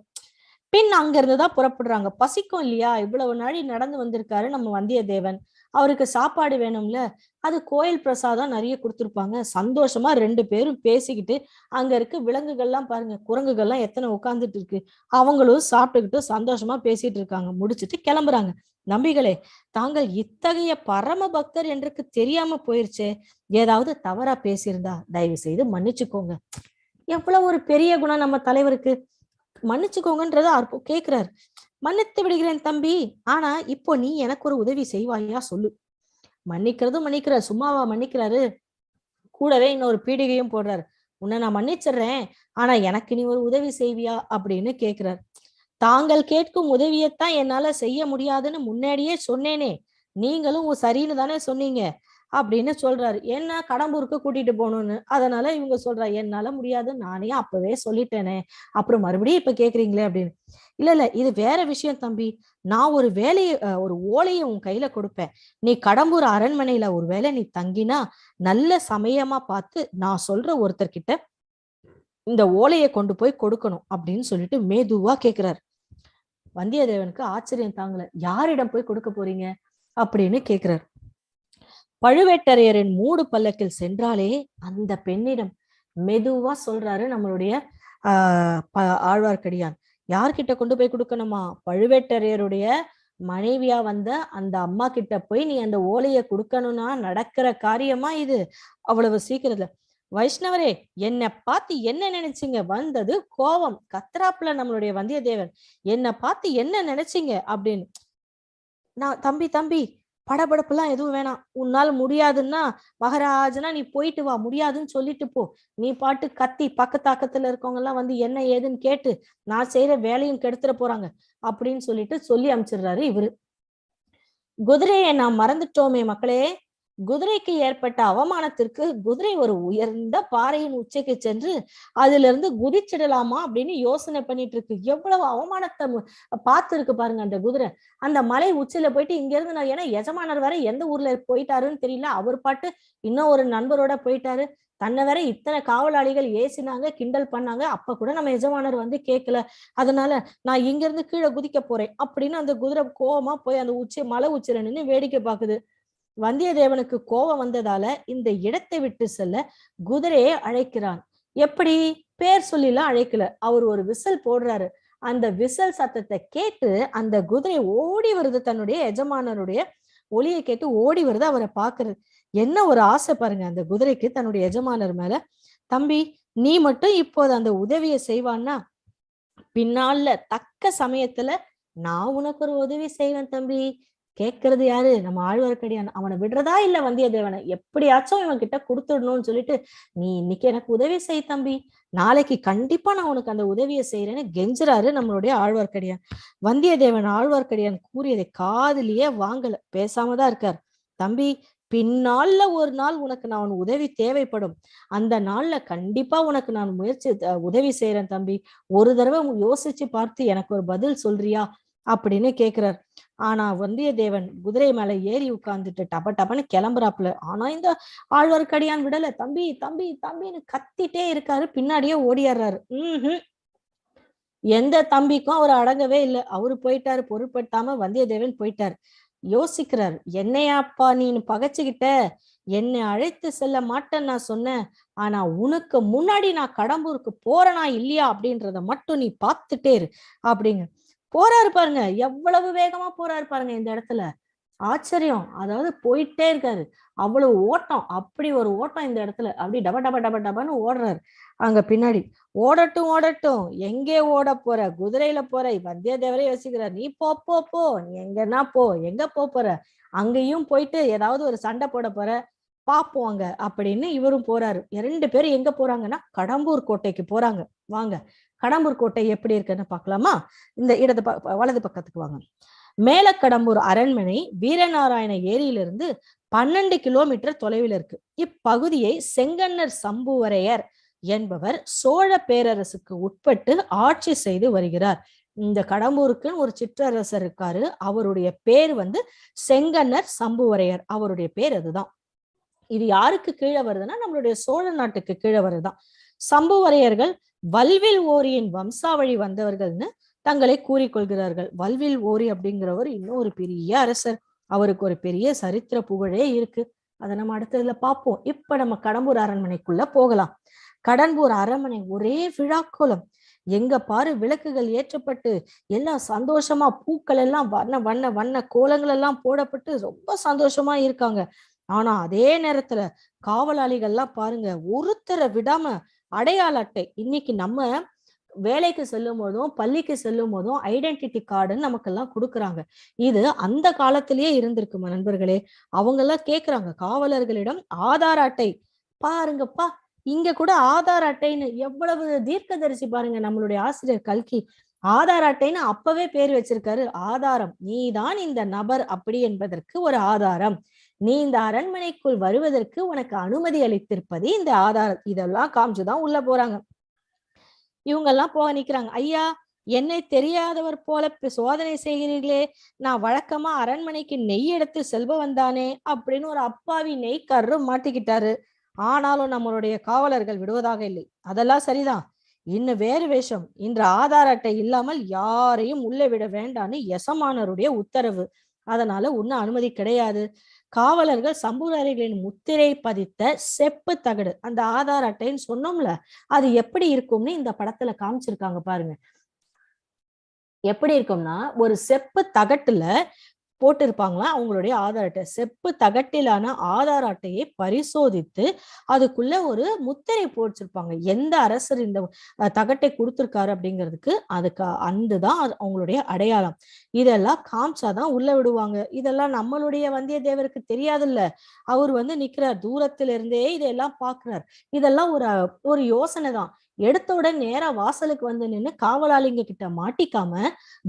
பின் அங்க இருந்துதான் புறப்படுறாங்க. பசிக்கும் இல்லையா, இவ்வளவு நாளி நடந்து வந்திருக்காரு நம்ம வந்தியத்தேவன், அவருக்கு சாப்பாடு வேணும்ல. அது கோயில் பிரசாதம் நிறைய கொடுத்துருப்பாங்க. சந்தோஷமா 2 பேரும் பேசிக்கிட்டு, அங்க இருக்க விலங்குகள்லாம் பாருங்க, குரங்குகள்லாம் எத்தனை உட்கார்ந்துட்டு இருக்கு, அவங்களும் சாப்பிட்டுக்கிட்டு சந்தோஷமா பேசிட்டு இருக்காங்க. முடிச்சுட்டு கிளம்புறாங்க. நம்பிகளே, தாங்கள் இத்தகைய பரம பக்தர் என்றுக்கு தெரியாம போயிருச்சே, ஏதாவது தவறா பேசியிருந்தா தயவு செய்து மன்னிச்சுக்கோங்க. எவ்வளவு ஒரு பெரிய குணம் நம்ம தலைவருக்கு, மன்னிச்சுக்கோங்கன்றத கேக்குறாரு. மன்னித்து விடுகிறேன் தம்பி, ஆனா இப்போ நீ எனக்கு ஒரு உதவி செய்வாயா சொல்லு. மன்னிக்கிறதும் மன்னிக்கிறார், சும்மாவா மன்னிக்கிறாரு, கூடவே இன்னொரு பீடிகையும் போடுறாரு. உன்னை நான் மன்னிச்சிடுறேன், ஆனா எனக்கு நீ ஒரு உதவி செய்வியா அப்படின்னு கேக்குறாரு. தாங்கள் கேட்கும் உதவியைத்தான் என்னால செய்ய முடியாதுன்னு முன்னாடியே சொன்னேனே, நீங்களும் சரின்னு தானே சொன்னீங்க அப்படின்னு சொல்றாரு. என்ன கடம்பூருக்கு கூட்டிட்டு போகணும்னு, அதனால இவங்க சொல்றா என்னால முடியாது, நானே அப்பவே சொல்லிட்டேனே, அப்புறம் மறுபடியும் இப்ப கேக்குறீங்களே அப்படின்னு. இல்ல இது வேற விஷயம் தம்பி, நான் ஒரு வேலையை ஒரு ஓலையை உன் கையில கொடுப்பேன். நீ கடம்பூர் அரண்மனையில ஒரு வேளை நீ தங்கினா நல்ல சமயமா பார்த்து நான் சொல்ற ஒருத்தர்கிட்ட இந்த ஓலையை கொண்டு போய் கொடுக்கணும் அப்படின்னு சொல்லிட்டு மேதுவா கேக்குறாரு. வந்தியத்தேவனுக்கு ஆச்சரியம் தாங்கல. யாரிடம் போய் கொடுக்க போறீங்க அப்படின்னு கேக்குறாரு. பழுவேட்டரையரின் மூடு பல்லக்கில் சென்றாலே அந்த பெண்ணிடம் மெதுவா சொல்றாரு நம்மளுடைய ஆழ்வார்க்கடியான். யார்கிட்ட கொண்டு போய் கொடுக்கணுமா, பழுவேட்டரையருடைய மனைவியா வந்த அந்த அம்மா கிட்ட போய் நீ அந்த ஓலையை கொடுக்கணும்னா நடக்கிற காரியமா இது அவ்வளவு சீக்கிரத்துல. வைஷ்ணவரே, என்னை பார்த்து என்ன நினைச்சீங்க, வந்தது கோபம் கத்ராப்புல நம்மளுடைய வந்தியத்தேவன், என்னை பார்த்து என்ன நினைச்சீங்க அப்படின்னு. நான் தம்பி படபடப்புலாம் எதுவும் வேணாம், உன்னால முடியாதுன்னா மகாராஜனா நீ போயிட்டு வா, முடியாதுன்னு சொல்லிட்டு போ. நீ பாட்டு கத்தி பக்கத்தாக்கத்துல இருக்கவங்க எல்லாம் வந்து என்ன ஏதுன்னு கேட்டு நான் செய்யற வேலையும் கெடுத்துட போறாங்க அப்படின்னு சொல்லிட்டு சொல்லி அனுப்பிச்சிடுறாரு இவரு. குதிரையை நாம் மறந்துட்டோமே மக்களே, குதிரைக்கு ஏற்பட்ட அவமானத்திற்கு குதிரை ஒரு உயர்ந்த பாறையின் உச்சிக்கு சென்று அதுல இருந்து குதிச்சிடலாமா அப்படின்னு யோசனை பண்ணிட்டு இருக்கு. எவ்வளவு அவமானத்தை பார்த்து இருக்கு பாருங்க அந்த குதிரை. அந்த மலை உச்சியில போயிட்டு இங்க இருந்து நான், ஏன்னா எஜமானர் வேற எந்த ஊர்ல போயிட்டாருன்னு தெரியல, அவர் பாட்டு இன்னும் ஒரு நண்பரோட போயிட்டாரு. தன்னை வேற இத்தனை காவலாளிகள் ஏசினாங்க, கிண்டல் பண்ணாங்க, அப்ப கூட நம்ம எஜமானர் வந்து கேட்கல. அதனால நான் இங்க இருந்து கீழே குதிக்க போறேன் அப்படின்னு அந்த குதிரை கோவமா போய் அந்த மலை உச்சியில நின்று வேடிக்கை பாக்குது. வந்தியத்தேவனுக்கு கோபம் வந்ததால இந்த இடத்தை விட்டு செல்ல குதிரையை அழைக்கிறான். எப்படி, பேர் சொல்லிலாம் அழைக்கல, அவர் ஒரு விசில் போடுறாரு. அந்த விசில் சத்தத்தை கேட்டு அந்த குதிரை ஓடி வருது, தன்னுடைய எஜமானருடைய ஒலியை கேட்டு ஓடி வருது அவரை பாக்குறது. என்ன ஒரு ஆசை பாருங்க அந்த குதிரைக்கு தன்னுடைய எஜமானர் மேல. தம்பி, நீ மட்டும் இப்போது அந்த உதவியை செய்வான்னா பின்னால தக்க சமயத்துல நான் உனக்கு ஒரு உதவி செய்வேன் தம்பி. கேட்கறது யாரு, நம்ம ஆழ்வார்க்கடியான். அவனை விடுறதா இல்ல வந்தியத்தேவனை எப்படியாச்சும் இவன் கிட்ட கொடுத்துடணும்னு சொல்லிட்டு, நீ இன்னைக்கு எனக்கு உதவி செய் தம்பி, நாளைக்கு கண்டிப்பா நான் உனக்கு அந்த உதவியை செய்யறேன்னு கெஞ்சுறாரு நம்மளுடைய ஆழ்வார்க்கடியான். வந்தியத்தேவன் ஆழ்வார்க்கடியான் கூறியதை காதுலயே வாங்கல, பேசாமதான் இருக்கார். தம்பி, பின்னால ஒரு நாள் உனக்கு நான் உதவி தேவைப்படும், அந்த நாள்ல கண்டிப்பா உனக்கு நான் உதவி செய்யறேன் தம்பி, ஒரு தடவை யோசிச்சு பார்த்து எனக்கு ஒரு பதில் சொல்றியா அப்படின்னு கேக்குறார். ஆனா வந்தியத்தேவன் குதிரை மேல ஏறி உட்கார்ந்துட்டு டப டபன்னு கிளம்புறாப்புல. ஆனா இந்த ஆழ்வார்க்கடியான் விடல. தம்பி தம்பி தம்பின்னு கத்திட்டே இருக்காரு, பின்னாடியே ஓடியாடுறாரு. எந்த தம்பிக்கும் அவர் அடங்கவே இல்லை. அவரு போயிட்டாரு, பொருட்படுத்தாம வந்தியத்தேவன் போயிட்டாரு. யோசிக்கிறார், என்னையாப்பா நீ பகைச்சுக்கிட்ட, என்னை அழைத்து செல்ல மாட்டேன்னு நான் சொன்னேன், ஆனா உனக்கு முன்னாடி நான் கடம்பூருக்கு போறேனா இல்லையா அப்படின்றத மட்டும் நீ பார்த்துட்டே இரு அப்படிங்க. போறாரு பாருங்க, எவ்வளவு வேகமா போறாரு பாருங்க இந்த இடத்துல. ஆச்சரியம், அதாவது போயிட்டே இருக்காரு, அவ்வளவு ஓட்டம், அப்படி ஒரு ஓட்டம் இந்த இடத்துல. அப்படி டப டப டப டபன்னு ஓடுறாரு. அங்க பின்னாடி ஓடட்டும் ஓடட்டும், எங்கே ஓட போற, குதிரையில போற. வந்தியத்தேவரே யோசிக்கிறார், நீ போ போ போ, நீ எங்கன்னா போ, எங்க போற, அங்கேயும் போயிட்டு ஏதாவது ஒரு சண்டை போட போற, பாப்போம் அங்க அப்படின்னு இவரும் போறாரு. 2 பேரும் எங்க போறாங்கன்னா கடம்பூர் கோட்டைக்கு போறாங்க. வாங்க, கடம்பூர் கோட்டை எப்படி இருக்குன்னு பாக்கலாமா? இந்த வலது பக்கத்துக்கு வாங்க. மேலக்கடம்பூர் அரண்மனை வீரநாராயண ஏரியிலிருந்து 12 கிலோமீட்டர் தொலைவில் இருக்கு. இப்பகுதியை செங்கன்னர் சம்புவரையர் என்பவர் சோழ பேரரசுக்கு உட்பட்டு ஆட்சி செய்து வருகிறார். இந்த கடம்பூருக்கு ஒரு சிற்றரசர் இருக்காரு, அவருடைய பேர் செங்கன்னர் சம்புவரையர், அவருடைய பேர் அதுதான். இது யாருக்கு கீழே வருதுன்னா நம்மளுடைய சோழ நாட்டுக்கு கீழே வருதுதான். சம்புவரையர்கள் வல்வில் ஓரியின் வம்சாவழி வந்தவர்கள்னு தங்களை கூறிக்கொள்கிறார்கள். வல்வில் ஓரி அப்படிங்கிறவர் இன்னும் ஒரு பெரிய அரசர். அவருக்கு ஒரு பெரிய சரித்திர புகழே இருக்கு. அதை நம்ம அடுத்ததுல பார்ப்போம். இப்ப நம்ம கடம்பூர் அரண்மனைக்குள்ள போகலாம். கடம்பூர் அரண்மனை ஒரே விழாக்கோலம். எங்க பாரு விளக்குகள் ஏற்றப்பட்டு எல்லாம் சந்தோஷமா, பூக்கள் எல்லாம் வண்ண வண்ண வண்ண கோலங்கள் எல்லாம் போடப்பட்டு ரொம்ப சந்தோஷமா இருக்காங்க. ஆனா அதே நேரத்துல காவலாளிகள்லாம் பாருங்க, ஒருத்தரை விடாம அடையாள அட்டை. இன்னைக்கு நம்ம வேலைக்கு செல்லும் போதும் பள்ளிக்கு செல்லும் போதும் ஐடென்டிட்டி கார்டுன்னு நமக்கு எல்லாம் கொடுக்குறாங்க. இது அந்த காலத்திலேயே இருந்திருக்கு நண்பர்களே. அவங்க எல்லாம் கேக்குறாங்க காவலர்களிடம் ஆதார் அட்டை. பாருங்கப்பா, இங்க கூட ஆதார் அட்டைன்னு எவ்வளவு தீர்க்கதரிசி பாருங்க நம்மளுடைய ஆசிரியர் கல்கி. ஆதார் அட்டைன்னு அப்பவே பேர் வச்சிருக்காரு. ஆதாரம், நீதான் இந்த நபர் அப்படி என்பதற்கு ஒரு ஆதாரம். நீ இந்த அரண்மனைக்குள் வருவதற்கு உனக்கு அனுமதி அளித்திருப்பது இந்த ஆதாரம். இதெல்லாம் காமிச்சுதான் உள்ள போறாங்க. இவங்க எல்லாம் போக நிக்கிறாங்க. ஐயா, என்னை தெரியாதவர் போல சோதனை செய்கிறீர்களே, நான் வழக்கமா அரண்மனைக்கு நெய் எடுத்து செல்பவன் தானே அப்படின்னு ஒரு அப்பாவி நெய்க்காரரு மாட்டிக்கிட்டாரு. ஆனாலும் நம்மளுடைய காவலர்கள் விடுவதாக இல்லை. அதெல்லாம் சரிதான். இன்னும் வேறு வேஷம், இன்று ஆதார் அட்டை இல்லாமல் யாரையும் உள்ளே விட வேண்டான்னு எசமானருடைய உத்தரவு. அதனால ஒன்னும் அனுமதி கிடையாது. காவலர்கள் சம்புவரையர்களின் முத்திரை பதித்த செப்பு தகடு, அந்த ஆதார் அட்டைன்னு சொன்னோம்ல, அது எப்படி இருக்கும்னு இந்த படத்துல காமிச்சிருக்காங்க பாருங்க. எப்படி இருக்கும்னா, ஒரு செப்பு தகட்டுல போட்டிருப்பாங்களா அவங்களுடைய ஆதார் அட்டை. செப்பு தகட்டிலான ஆதார் அட்டையை பரிசோதித்து அதுக்குள்ள ஒரு முத்திரை போட்டிருப்பாங்க. எந்த அரசர் இந்த தகட்டை கொடுத்திருக்காரு அப்படிங்கிறதுக்கு அதுக்கு அதுதான் அவங்களுடைய அடையாளம். இதெல்லாம் காமிச்சாதான் உள்ள விடுவாங்க. இதெல்லாம் நம்மளுடைய வந்தியத்தேவருக்கு தெரியாதுல்ல. அவர் நிக்கிறார் தூரத்துல இருந்தே இதெல்லாம் பாக்குறார். இதெல்லாம் ஒரு யோசனை தான். எடுத்த உடனே நேரா வாசலுக்கு நின்னு காவலாளிங்க கிட்ட மாட்டிக்காம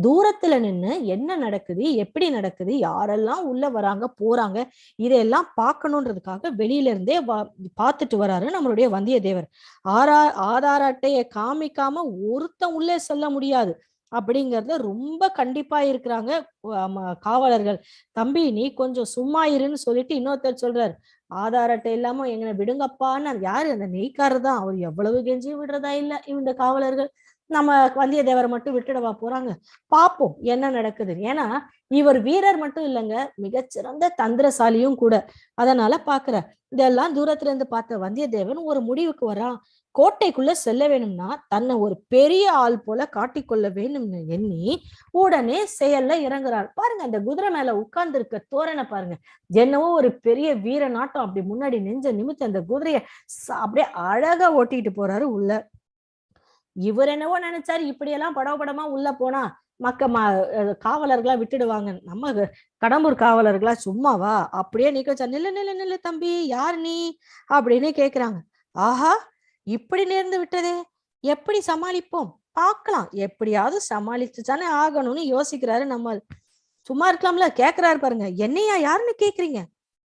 தூரத்துல நின்னு என்ன நடக்குது, எப்படி நடக்குது, யாரெல்லாம் உள்ள வராங்க போறாங்க, இதையெல்லாம் பார்க்கணுன்றதுக்காக வெளியில இருந்தே பார்த்துட்டு வராரு நம்மளுடைய வந்தியத்தேவர். ஆதார் அட்டையை காமிக்காம ஒருத்தன் உள்ளே செல்ல முடியாது அப்படிங்கறத ரொம்ப கண்டிப்பா இருக்கிறாங்க காவலர்கள். தம்பி, நீ கொஞ்சம் சும்மா இருன்னு சொல்லிட்டு இன்னொருத்தர் சொல்றாரு, ஆதார் அட்டை இல்லாம எங்களை விடுங்கப்பான்னு. யாரு? அந்த நெய்க்காரர் தான். அவர் எவ்வளவு கெஞ்சி விடுறதா இல்ல இந்த காவலர்கள். நம்ம வந்தியத்தேவரை மட்டும் விட்டுடவா போறாங்க? பாப்போம் என்ன நடக்குது. ஏன்னா இவர் வீரர் மட்டும் இல்லைங்க, மிகச்சிறந்த தந்திரசாலியும் கூட. அதனால பாக்குற இதெல்லாம் தூரத்துல இருந்து பார்த்த வந்தியத்தேவன் ஒரு முடிவுக்கு வரான். கோட்டைக்குள்ள செல்ல வேணும்னா தன்னை ஒரு பெரிய ஆள் போல காட்டிக்கொள்ள வேணும்னு எண்ணி உடனே செயல்ல இறங்குறார். பாருங்க, அந்த குதிரை மேல உட்கார்ந்து இருக்க தோரணை பாருங்க, என்னவோ ஒரு பெரிய வீர நாட்டம். அப்படி முன்னாடி நெஞ்ச நிமித்து அந்த குதிரைய அப்படியே அழகா ஓட்டிட்டு போறாரு உள்ள. இவர் என்னவோ நினைச்சாரு, இப்படியெல்லாம் படமா உள்ள போனா காவலர்களா விட்டுடுவாங்க. நம்ம கடம்பூர் காவலர்களா சும்மாவா அப்படியே நிக்க வச்சா. நில்லு நில்லு நில்லு தம்பி, யார் நீ அப்படின்னு கேக்குறாங்க. ஆஹா, இப்படி நேர்ந்து விட்டதே, எப்படி சமாளிப்போம், பார்க்கலாம், எப்படியாவது சமாளிச்சுதானே ஆகணும்னு யோசிக்கிறாரு. நம்ம சும்மா இருக்கலாம்ல. கேக்குறாரு பாருங்க, என்னையா யாருன்னு கேக்குறீங்க?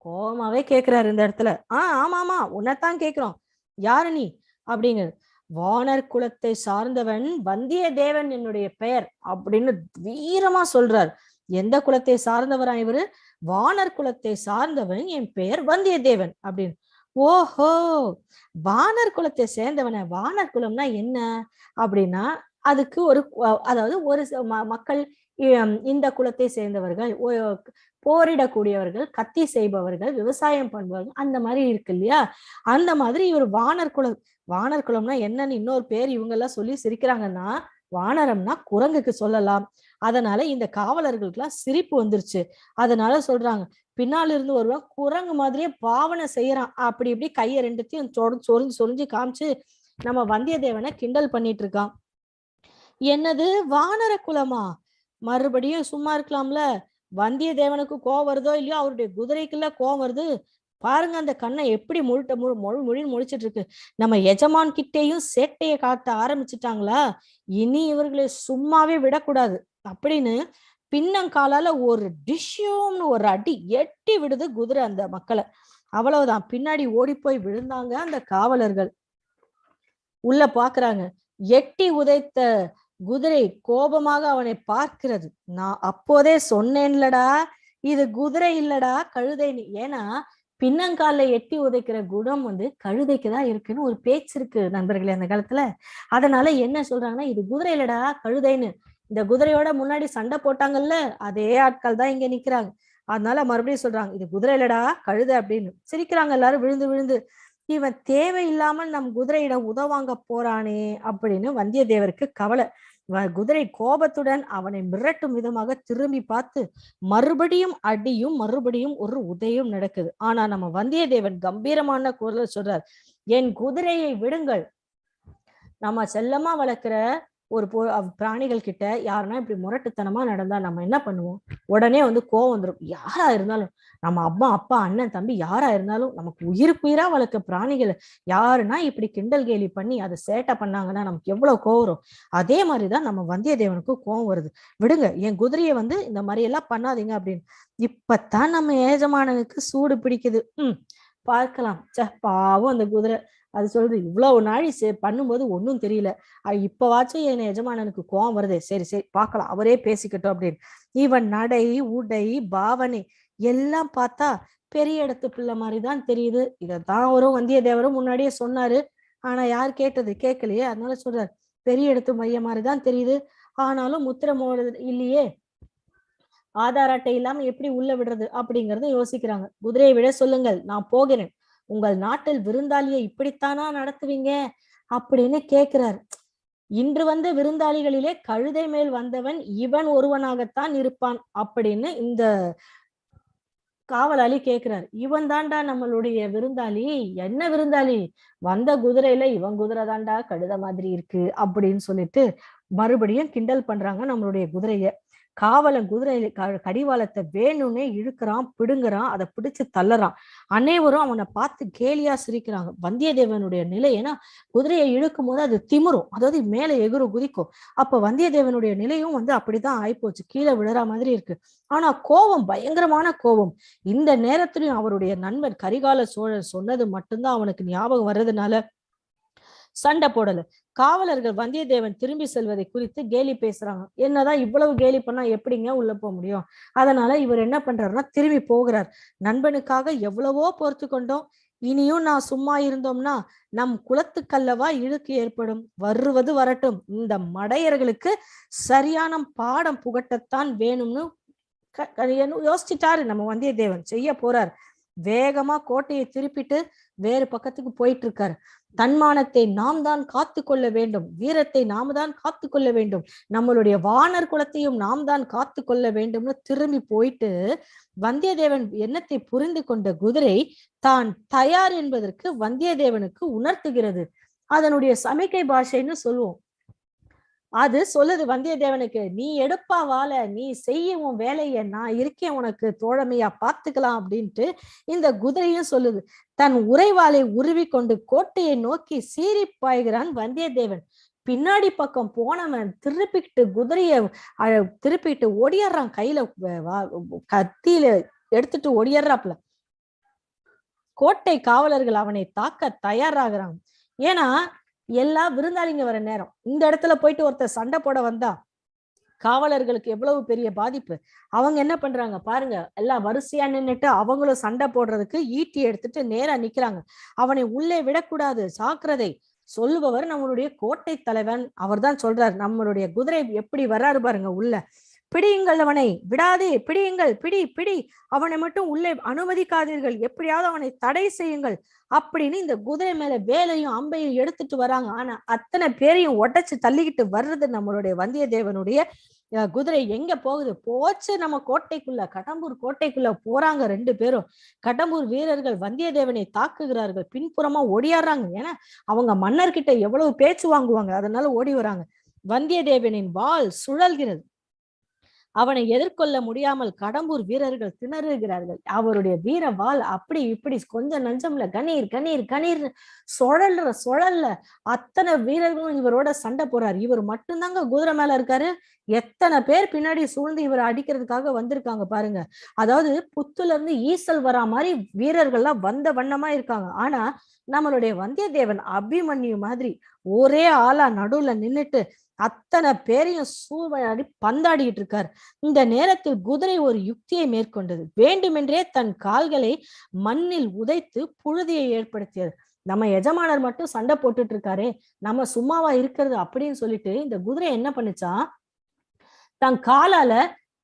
கோமாவே கேக்குறாரு இந்த இடத்துல. ஆமா ஆமா, உன்னைத்தான் கேக்குறோம், யாரு நீ அப்படிங்கிறது. வானர் குலத்தை சார்ந்தவன் வந்தியத்தேவன் என்னுடைய பெயர் அப்படின்னு வீரமா சொல்றார். எந்த குலத்தை சார்ந்தவரா இவரு? வானர் குலத்தை சார்ந்தவன், என் பெயர் வந்தியத்தேவன் அப்படின்னு. ஓஹோ, வானர் குலத்தை சேர்ந்தவன. வானர் குலம்னா என்ன அப்படின்னா, அதுக்கு அதாவது ஒரு மக்கள் இந்த குலத்தை சேர்ந்தவர்கள், போரிடக்கூடியவர்கள், கத்தி செய்பவர்கள், விவசாயம் பண்ணுவாங்க, அந்த மாதிரி இருக்கு இல்லையா? அந்த மாதிரி இவர் வானர் குலம். வானர் குலம்னா என்னன்னு இன்னொரு பேர் இவங்க எல்லாம் சொல்லி சிரிக்கிறாங்கன்னா, வானரம்னா குரங்குக்கு சொல்லலாம். அதனால இந்த காவலர்களுக்கு எல்லாம் சிரிப்பு வந்துருச்சு. அதனால சொல்றாங்க, பின்னால இருந்து வருவான், குரங்கு மாதிரியே பாவனை செய்யறான், அப்படி இப்படி கையை ரெண்டுத்தையும் சொரிஞ்சு சொரிஞ்சு காமிச்சு நம்ம வந்தியத்தேவனை கிண்டல் பண்ணிட்டு இருக்கான். என்னது வானர குலமா? மறுபடியும் சும்மா இருக்கலாம்ல. வந்தியத்தேவனுக்கு கோவம் வருதோ இல்லையோ, அவருடைய குதிரைக்குள்ள கோவம் வருது. பாருங்க அந்த கண்ணை எப்படி மொழின்னு முழிச்சிட்டு இருக்கு. நம்ம எஜமான் கிட்டேயும் சேட்டையை காட்ட ஆரம்பிச்சுட்டாங்களா? இனி இவர்களை சும்மாவே விடக்கூடாது அப்படின்னு பின்னங்காலால ஒரு டிஷ்யூம்னு ஒரு அடி எட்டி விடுது குதிரை அந்த மக்களை. அவ்வளவுதான், பின்னாடி ஓடி போய் விழுந்தாங்க அந்த காவலர்கள். உள்ள பாக்குறாங்க, எட்டி உதைத்த குதிரை கோபமாக அவனை பார்க்கிறது. நான் அப்போதே சொன்னேன்லடா, இது குதிரை இல்லடா கழுதைன்னு. ஏன்னா பின்னங்கால எட்டி உதைக்கிற குணம் வந்து கழுதைக்குதான் இருக்குன்னு ஒரு பேச்சு இருக்கு நண்பர்களே அந்த காலத்துல. அதனால என்ன சொல்றாங்கன்னா, இது குதிரை இல்லடா கழுதைன்னு. இந்த குதிரையோட முன்னாடி சண்டை போட்டாங்கல்ல, அதே ஆட்கள் தான் இங்க நிக்கிறாங்க. அதனால மறுபடியும் சொல்றாங்க, இது குதிரை இல்லடா கழுதை அப்படின்னு. சிரிக்கிறாங்க எல்லாரும் விழுந்து விழுந்து. இவன் தேவையில்லாமல் நம் குதிரையிடம் உதவாங்க போறானே அப்படின்னு வந்தியத்தேவருக்கு கவலை. குதிரை கோபத்துடன் அவனை மிரட்டும் விதமாக திரும்பி பார்த்து மறுபடியும் அடியும் மறுபடியும் ஒரு உதையும் நடக்குது. ஆனா நம்ம வந்தியத்தேவன் கம்பீரமான குரல் சொல்றார், என் குதிரையை விடுங்கள். நம்ம செல்லமா வளர்க்கிற ஒரு பிராணிகள் கிட்ட யாருன்னா இப்படி முரட்டுத்தனமா நடந்தா நம்ம என்ன பண்ணுவோம்? உடனே வந்து கோவம் வந்துடும். யாரா இருந்தாலும், நம்ம அம்மா அப்பா அண்ணன் தம்பி யாரா இருந்தாலும், நமக்கு உயிருக்குயிரா வளர்க்க பிராணிகள் யாருன்னா இப்படி கிண்டல் கேலி பண்ணி அதை சேட்டை பண்ணாங்கன்னா நமக்கு எவ்வளவு கோவம் வரும். அதே மாதிரிதான் நம்ம வந்தியத்தேவனுக்கு கோவம் வருது. விடுங்க, என் குதிரையை வந்து இந்த மாதிரி எல்லாம் பண்ணாதீங்க அப்படின்னு. இப்பத்தான் நம்ம ஏஜமானனுக்கு சூடு பிடிக்குது. பார்க்கலாம். பாவம் அந்த குதிரை. அது சொல்றது, இவ்வளவு நாளி பண்ணும்போது ஒன்னும் தெரியல, இப்பவாச்சும் என் எஜமானனுக்கு கோவம் வருதே, சரி சரி பார்க்கலாம், அவரே பேசிக்கட்டும் அப்படின்னு. இவன் நடை உடை பாவனை எல்லாம் பார்த்தா பெரிய இடத்து பிள்ளை மாதிரிதான் தெரியுது. இதைத்தான் அவரும் வந்தியத்தேவரும் முன்னாடியே சொன்னாரு. ஆனா யார் கேட்டது? கேட்கலையே. அதனால சொல்றாரு, பெரிய இடத்து மைய மாதிரிதான் தெரியுது, ஆனாலும் முத்திரம் இல்லையே, ஆதார் அட்டை இல்லாம எப்படி உள்ள விடுறது அப்படிங்கறத யோசிக்கிறாங்க. குதிரையை விட சொல்லுங்கள், நான் போகிறேன். உங்கள் நாட்டில் விருந்தாளியை இப்படித்தானா நடத்துவீங்க அப்படின்னு கேட்கிறார். இன்று வந்த விருந்தாளிகளிலே கழுதை மேல் வந்தவன் இவன் ஒருவனாகத்தான் இருப்பான் அப்படின்னு இந்த காவலாளி கேட்கிறார். இவன் தாண்டா நம்மளுடைய விருந்தாளி. என்ன விருந்தாளி? வந்த குதிரையில இவன் குதிரை தாண்டா கழுத மாதிரி இருக்கு அப்படின்னு சொல்லிட்டு மறுபடியும் கிண்டல் பண்றாங்க நம்மளுடைய குதிரைய. காவலன் குதிரையில கடிவாளத்தை வேணும்னே இழுக்கிறான், பிடுங்குறான், அதை பிடிச்சு தள்ளறான். அனைவரும் அவனை பார்த்து கேலியா சிரிக்கிறாங்க. வந்தியத்தேவனுடைய நிலை, ஏன்னா குதிரையை இழுக்கும் போது அது திமிரும், அதாவது மேல எகுரும் குதிக்கும். அப்ப வந்தியத்தேவனுடைய நிலையும் வந்து அப்படிதான் ஆயிப்போச்சு, கீழே விழுற மாதிரி இருக்கு. ஆனா கோபம், பயங்கரமான கோபம். இந்த நேரத்திலையும் அவருடைய நண்பன் கரிகால சோழன் சொன்னது மட்டும்தான் அவனுக்கு ஞாபகம் வர்றதுனால சண்டை போடல. காவலர்கள் வந்தியத்தேவன் திரும்பி செல்வதை குறித்து கேலி பேசுறாங்க. என்னதான் இவ்வளவு கேலி பண்ணா எப்படிங்க உள்ள போக முடியும்? அதனால இவர் என்ன பண்றாருன்னா திரும்பி போகிறார். நண்பனுக்காக எவ்வளவோ பொறுத்து கொண்டோம், இனியும் நான் சும்மா இருந்தோம்னா நம் குலத்துக்கல்லவா இழுக்கு ஏற்படும். வருவது வரட்டும், இந்த மடையர்களுக்கு சரியான பாடம் புகட்டத்தான் வேணும்னு யோசிச்சுட்டாரு நம்ம வந்தியத்தேவன். செய்ய போறார். வேகமா கோட்டையை திருப்பிட்டு வேறு பக்கத்துக்கு போயிட்டு இருக்காரு. தன்மானத்தை நாம் தான் காத்து கொள்ள வேண்டும், வீரத்தை நாம தான் காத்து கொள்ள வேண்டும், நம்மளுடைய வானர் குலத்தையும் நாம் தான் காத்து கொள்ள வேண்டும்னு திரும்பி போயிட்டு வந்தியத்தேவன் எண்ணத்தை புரிந்து கொண்ட குதிரை தான் தயார் என்பதற்கு வந்தியத்தேவனுக்கு உணர்த்துகிறது. அதனுடைய சமிக்கை பாஷைன்னு சொல்லுவோம். அது சொல்லுது வந்தியத்தேவனுக்கு, நீ எடுப்பா வாழ, நீ செய்ய உன் வேலைய, நான் இருக்கேன் உனக்கு தோழமையா, பார்த்துக்கலாம் அப்படின்ட்டு இந்த குதிரையும் சொல்லுது. தன் உறைவாளை உருவி கொண்டு கோட்டையை நோக்கி சீறி பாய்கிறான் வந்தியத்தேவன். பின்னாடி பக்கம் போனவன் திருப்பிக்கிட்டு குதிரைய திருப்பிட்டு ஓடியாடுறான். கையில கத்தியில எடுத்துட்டு ஓடியாடுறாப்புல. கோட்டை காவலர்கள் அவனை தாக்க தயாராகிறாங்க. ஏன்னா எல்லா விருந்தாளிங்க வர நேரம். இந்த இடத்துல போயிட்டு ஒருத்தர் சண்டை போட வந்தா காவலர்களுக்கு எவ்வளவு பெரிய பாதிப்பு. அவங்க என்ன பண்றாங்க பாருங்க, எல்லாம் வரிசையா நின்னுட்டு அவங்களும் சண்டை போடுறதுக்கு ஈட்டி எடுத்துட்டு நேரா நிக்கிறாங்க. அவனை உள்ளே விடக்கூடாது, ஜாக்கிரதை. சொல்லுபவர் நம்மளுடைய கோட்டை தலைவன். அவர் தான் சொல்றார், நம்மளுடைய குதிரை எப்படி வர்றாரு பாருங்க உள்ள. பிடியுங்கள், அவனை விடாதே, பிடியுங்கள், பிடி பிடி, அவனை மட்டும் உள்ளே அனுமதிக்காதீர்கள், எப்படியாவது அவனை தடை செய்யுங்கள் அப்படின்னு இந்த குதிரை மேல வேலையும் அம்பையும் எடுத்துட்டு வராங்க. ஆனா அத்தனை பேரையும் உடைச்சு தள்ளிக்கிட்டு வர்றது நம்மளுடைய வந்தியத்தேவனுடைய குதிரை. எங்க போகுது? போச்சு நம்ம கோட்டைக்குள்ள, கடம்பூர் கோட்டைக்குள்ள போறாங்க ரெண்டு பேரும். கடம்பூர் வீரர்கள் வந்தியத்தேவனை தாக்குகிறார்கள். பின்புறமா ஓடியாடுறாங்க. ஏன்னா அவங்க மன்னர்கிட்ட எவ்வளவு பேச்சு வாங்குவாங்க, அதனால ஓடி வராங்க. வந்தியத்தேவனின் வாள் சுழல்கிறது. அவனை எதிர்கொள்ள முடியாமல் கடம்பூர் வீரர்கள் திணறுகிறார்கள். அவருடைய வீர வாள் அப்படி இப்படி கொஞ்சம் நஞ்சம்ல கணீர் கணீர் கணீர் சுழல்ல அத்தனை வீரர்களும் இவரோட சண்டை போறாரு. இவர் மட்டும்தாங்க குதிரை மேல இருக்காரு. எத்தனை பேர் பின்னாடி சூழ்ந்து இவரை அடிக்கிறதுக்காக வந்திருக்காங்க பாருங்க. அதாவது புத்துல இருந்து ஈசல் வரா மாதிரி வீரர்கள்லாம் வந்த வண்ணமா இருக்காங்க. ஆனா நம்மளுடைய வந்தியத்தேவன் அபிமன்யு மாதிரி ஒரே ஆளா நடுவுல நின்னுட்டு அத்தனை பேரையும் சூழ்வாடி பந்தாடிட்டு இருக்காரு. இந்த நேரத்தில் குதிரை ஒரு யுக்தியை மேற்கொண்டது. வேண்டுமென்றே தன் கால்களை மண்ணில் உதைத்து புழுதியை ஏற்படுத்தியது. நம்ம எஜமானர் மட்டும் சண்டை போட்டுட்டு இருக்காரே, நம்ம சும்மாவா இருக்கிறது அப்படின்னு சொல்லிட்டு இந்த குதிரை என்ன பண்ணுச்சா, தன் காலால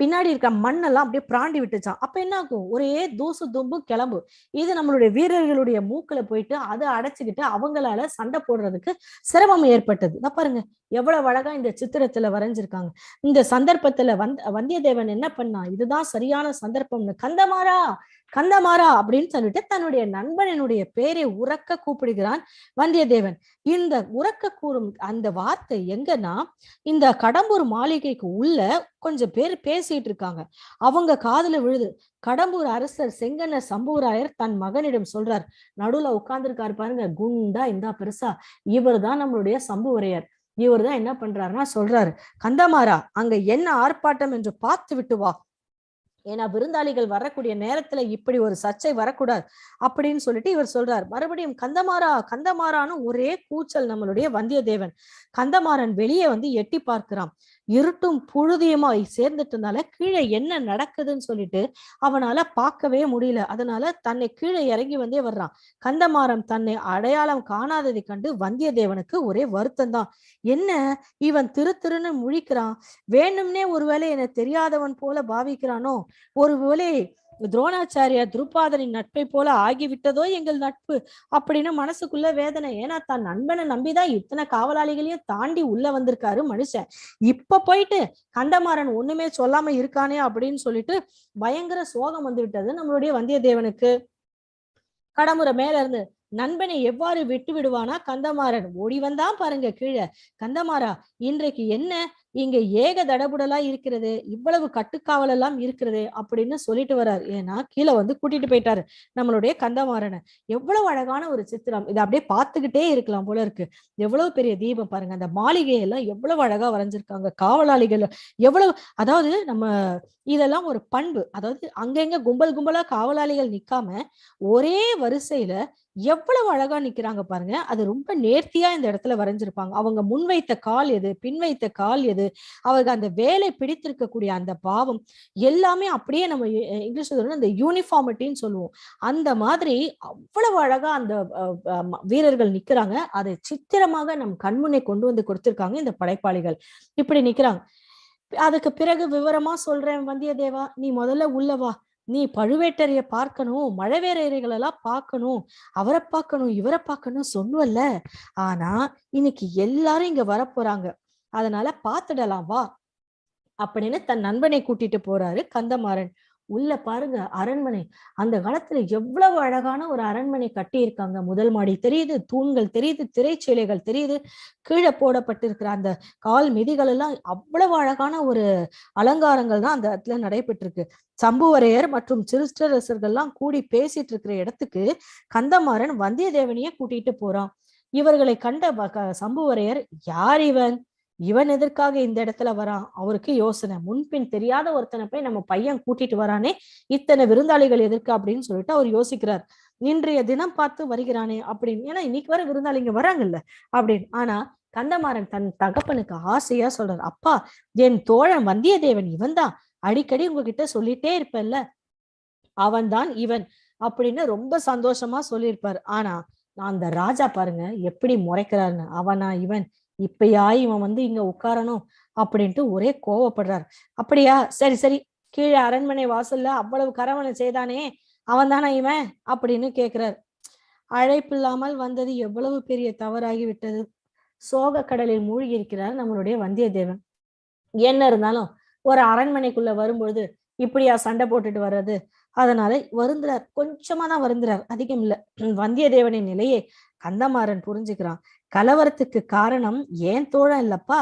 பின்னாடி இருக்க மண்ணெல்லாம் அப்படியே பிராண்டி விட்டுச்சான். அப்ப என்ன ஆகும், ஒரே தூசு தும்பு கிளம்பு. இது நம்மளுடைய வீரர்களுடைய மூக்குல போயிட்டு அதை அடைச்சுக்கிட்டு அவங்களால சண்டை போடுறதுக்கு சிரமம் ஏற்பட்டது. பாருங்க எவ்வளவு அழகா இந்த சித்திரத்துல வரைஞ்சிருக்காங்க. இந்த சந்தர்ப்பத்துல வந்தியத்தேவன் என்ன பண்ணா, இதுதான் சரியான சந்தர்ப்பம்னு கந்தமாறா கந்தமாறா அப்படின்னு சொல்லிட்டு தன்னுடைய நண்பனுடைய பேரை உறக்க கூப்பிடுகிறான் வந்தியத்தேவன். இந்த உறக்க கூறும் அந்த வார்த்தை எங்கன்னா, இந்த கடம்பூர் மாளிகைக்கு உள்ள கொஞ்சம் பேர் பேசிட்டு இருக்காங்க. அவங்க காதுல விழுது. கடம்பூர் அரசர் செங்கன்னர் சம்புவராயர் தன் மகனிடம் சொல்றார். நடுவுல உட்கார்ந்துருக்காரு பாருங்க, குண்டா இந்தா பெருசா, இவர் தான் நம்மளுடைய சம்புவரையர். இவர் தான் என்ன பண்றாருன்னா சொல்றாரு, கந்தமாறா அங்க என்ன ஆர்ப்பாட்டம் என்று பார்த்து விட்டு வா. ஏன்னா விருந்தாளிகள் வரக்கூடிய நேரத்துல இப்படி ஒரு சர்ச்சை வரக்கூடாது அப்படின்னு சொல்லிட்டு இவர் சொல்றார். மறுபடியும் கந்தமாறா கந்தமாறான்னு ஒரே கூச்சல் நம்மளுடைய வந்தியத்தேவன். கந்தமாறன் வெளியே வந்து எட்டி பார்க்கிறான். இருட்டும் புழுதியுமா சேர்ந்துட்டனால கீழே என்ன நடக்குதுன்னு சொல்லிட்டு அவனால பார்க்கவே முடியல. அதனால தன்னை கீழே இறங்கி வந்தே வர்றான். கந்தமாறன் தன்னை அடையாளம் காணாததை கண்டு வந்தியத்தேவனுக்கு ஒரே வருத்தம் தான். என்ன இவன் திருன்னு முழிக்கிறான், வேணும்னே ஒருவேளை என தெரியாதவன் போல பாவிக்கிறானோ, ஒருவேளை துரோணாச்சாரியார் துருபாதனின் நட்பை போல ஆகிவிட்டதோ எங்கள் நட்பு அப்படின்னு மனசுக்குள்ள வேதனை. ஏன்னா தன் நண்பனை நம்பிதான் இத்தனை காவலாளிகளையும் தாண்டி உள்ள வந்திருக்காரு மனுஷன். இப்ப போயிட்டு கந்தமாறன் ஒண்ணுமே சொல்லாம இருக்கானே அப்படின்னு சொல்லிட்டு பயங்கர சோகம் வந்து விட்டது நம்மளுடைய வந்தியத்தேவனுக்கு. கடமுறை மேல இருந்து நண்பனை எவ்வாறு விட்டு விடுவானா கந்தமாறன் ஓடி வந்தான் பாருங்க கீழே. கந்தமாறா இன்றைக்கு என்ன இங்க ஏக தடபுடலா இருக்கிறது, இவ்வளவு கட்டுக்காவல் எல்லாம் இருக்கிறது அப்படின்னு சொல்லிட்டு வர்றாரு. ஏன்னா கீழே வந்து கூட்டிட்டு போயிட்டாரு நம்மளுடைய கந்தமாறனை. எவ்வளவு அழகான ஒரு சித்திரம், இதை அப்படியே பார்த்துக்கிட்டே இருக்கலாம் போல இருக்கு. எவ்வளவு பெரிய தீபம் பாருங்க, அந்த மாளிகையெல்லாம் எவ்வளவு அழகா வரைஞ்சிருக்காங்க, காவலாளிகள் எவ்வளவு, அதாவது நம்ம இதெல்லாம் ஒரு பண்பு. அதாவது அங்கங்க கும்பல் கும்பலா காவலாளிகள் நிக்காம ஒரே வரிசையில எவ்வளவு அழகா நிக்கிறாங்க பாருங்க. அது ரொம்ப நேர்த்தியா இந்த இடத்துல வரைஞ்சிருப்பாங்க. அவங்க முன் வைத்த கால் எது, பின் வைத்த கால் எது, அவங்க அந்த வேலை பிடித்திருக்கக்கூடிய அந்த பாவம் எல்லாமே அப்படியே நம்ம இங்கிலீஷ்ல அந்த யூனிஃபார்மிட்டின்னு சொல்லுவோம். அந்த மாதிரி அவ்வளவு அழகா அந்த வீரர்கள் நிக்கிறாங்க. அதை சித்திரமாக நம் கண்முன்னே கொண்டு வந்து கொடுத்திருக்காங்க இந்த படைப்பாளிகள். இப்படி நிக்கிறாங்க. அதுக்கு பிறகு விவரமா சொல்றேன் வந்தியத்தேவா, நீ முதல்ல உள்ளவா, நீ பழுவேட்டரைய பார்க்கணும், மழவேரையர்கள் எல்லாம் பார்க்கணும், அவரை பார்க்கணும் இவரை பார்க்கணும் சொன்னவல்ல. ஆனா இன்னைக்கு எல்லாரும் இங்க வரப்போறாங்க, அதனால பாத்துடலாம் வா அப்படின்னு தன் நண்பனை கூட்டிட்டு போறாரு கந்தமாறன். உள்ள பாருங்க அரண்மனை. அந்த காலத்துல எவ்வளவு அழகான ஒரு அரண்மனை கட்டி இருக்காங்க. முதல் மாடி தெரியுது, தூண்கள் தெரியுது, திரைச்சீலைகள் தெரியுது, கீழே போடப்பட்டிருக்கிற அந்த கால் மிதிகள் எல்லாம் அவ்வளவு அழகான ஒரு அலங்காரங்கள் தான் அந்த இடத்துல நடைபெற்று இருக்கு. சம்புவரையர் மற்றும் சிற்றரசர்கள்லாம் கூடி பேசிட்டு இருக்கிற இடத்துக்கு கந்தமாறன் வந்தியத்தேவனையே கூட்டிட்டு போறான். இவர்களை கண்ட சம்புவரையர், யார் இவன், இவன் எதற்காக இந்த இடத்துல வரான், அவருக்கு யோசனை. முன்பின் தெரியாத ஒருத்தனை போய் நம்ம பையன் கூட்டிட்டு வரானே, இத்தனை விருந்தாளிகள் எதற்கு அப்படின்னு சொல்லிட்டு அவர் யோசிக்கிறார். இன்றைய தினம் பார்த்து வருகிறானே அப்படின்னு, ஏன்னா இன்னைக்கு வர விருந்தாளிங்க வராங்கல்ல அப்படின்னு. ஆனா கந்தமாறன் தன் தகப்பனுக்கு ஆசையா சொல்றார், அப்பா என் தோழன் வந்தியத்தேவன் இவன் தான், அடிக்கடி உங்ககிட்ட சொல்லிட்டே இருப்பல்ல, அவன் தான் இவன் அப்படின்னு ரொம்ப சந்தோஷமா சொல்லியிருப்பார். ஆனா அந்த ராஜா பாருங்க எப்படி முறைக்கிறாருன்னு, அவனா இவன், இப்பயா இவன் வந்து இங்க உட்காரணும் அப்படின்ட்டு ஒரே கோவப்படுறாரு. அப்படியா, சரி சரி, கீழே அரண்மனை வாசல்ல அவ்வளவு கரவணை செய்தானே அவன் தானா இவன் அப்படின்னு கேக்குறாரு. அழைப்பில்லாமல் வந்தது எவ்வளவு பெரிய தவறாகி விட்டது. சோக கடலில் மூழ்கி இருக்கிறார் நம்மளுடைய வந்தியத்தேவன். என்ன இருந்தாலும் ஒரு அரண்மனைக்குள்ள வரும்பொழுது இப்படியா சண்டை போட்டுட்டு வர்றது, அதனால வருந்துறார். கொஞ்சமா தான் வருந்துறார், அதிகம் இல்ல. வந்தியத்தேவனின் நிலையை கந்தமாறன் புரிஞ்சுக்கிறான். கலவரத்துக்கு காரணம் ஏன் தோழன் இல்லப்பா,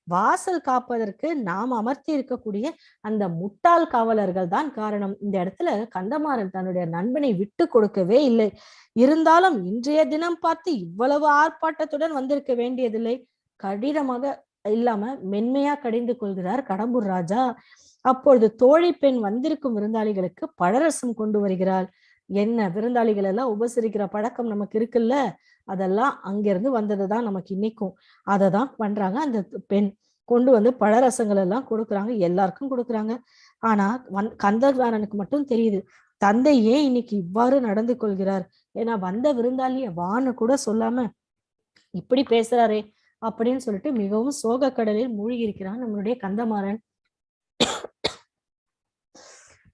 வாசல் காப்பதற்கு நாம் அமர்த்தி இருக்கக்கூடிய அந்த முட்டாள் காவலர்கள் தான் காரணம். இந்த இடத்துல கந்தமாறன் தன்னுடைய நண்பனை விட்டு கொடுக்கவே இல்லை. இருந்தாலும் இன்றைய தினம் பார்த்து இவ்வளவு ஆர்ப்பாட்டத்துடன் வந்திருக்க வேண்டியதில்லை. கடினமாக இல்லாம மென்மையா கடிந்து கொள்கிறார் கடம்பூர் ராஜா. அப்பொழுது தோழி பெண் வந்திருக்கும் விருந்தாளிகளுக்கு பழரசம் கொண்டு வருகிறாள். என்ன, விருந்தாளிகள் எல்லாம் உபசரிக்கிற பழக்கம் நமக்கு இருக்குல்ல, அதெல்லாம் அங்கிருந்து வந்ததுதான் நமக்கு இன்னைக்கும். அததான் பண்றாங்க அந்த பெண். கொண்டு வந்து பழரசங்கள் எல்லாம் கொடுக்குறாங்க, எல்லாருக்கும் கொடுக்குறாங்க. ஆனா கந்தர்வாரனுக்கு மட்டும் தெரியுது தந்தை ஏன் இன்னைக்கு இவ்வாறு நடந்து கொள்கிறார். ஏன்னா வந்த விருந்தாளிய வான்னு கூட சொல்லாம இப்படி பேசுறாரே அப்படின்னு சொல்லிட்டு மிகவும் சோக கடலில் மூழ்கி இருக்கிறான் நம்மளுடைய கந்தமாறன்.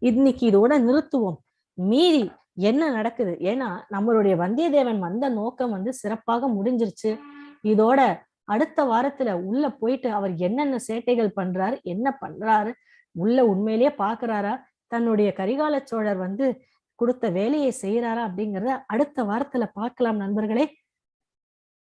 இன்னைக்கு இதோட நிறுத்துவோம். மீறி என்ன நடக்குது, ஏன்னா நம்மளுடைய வந்தியத்தேவன் வந்த நோக்கம் வந்து சிறப்பாக முடிஞ்சிருச்சு. இதோட அடுத்த வாரத்துல உள்ள போயிட்டு அவர் என்னென்ன சேட்டைகள் பண்றாரு, என்ன பண்றாரு, உள்ள உண்மையிலேயே பாக்குறாரா, தன்னுடைய கரிகால சோழர் வந்து கொடுத்த வேலையை செய்யறாரா அப்படிங்கறத அடுத்த வாரத்துல பார்க்கலாம் நண்பர்களே.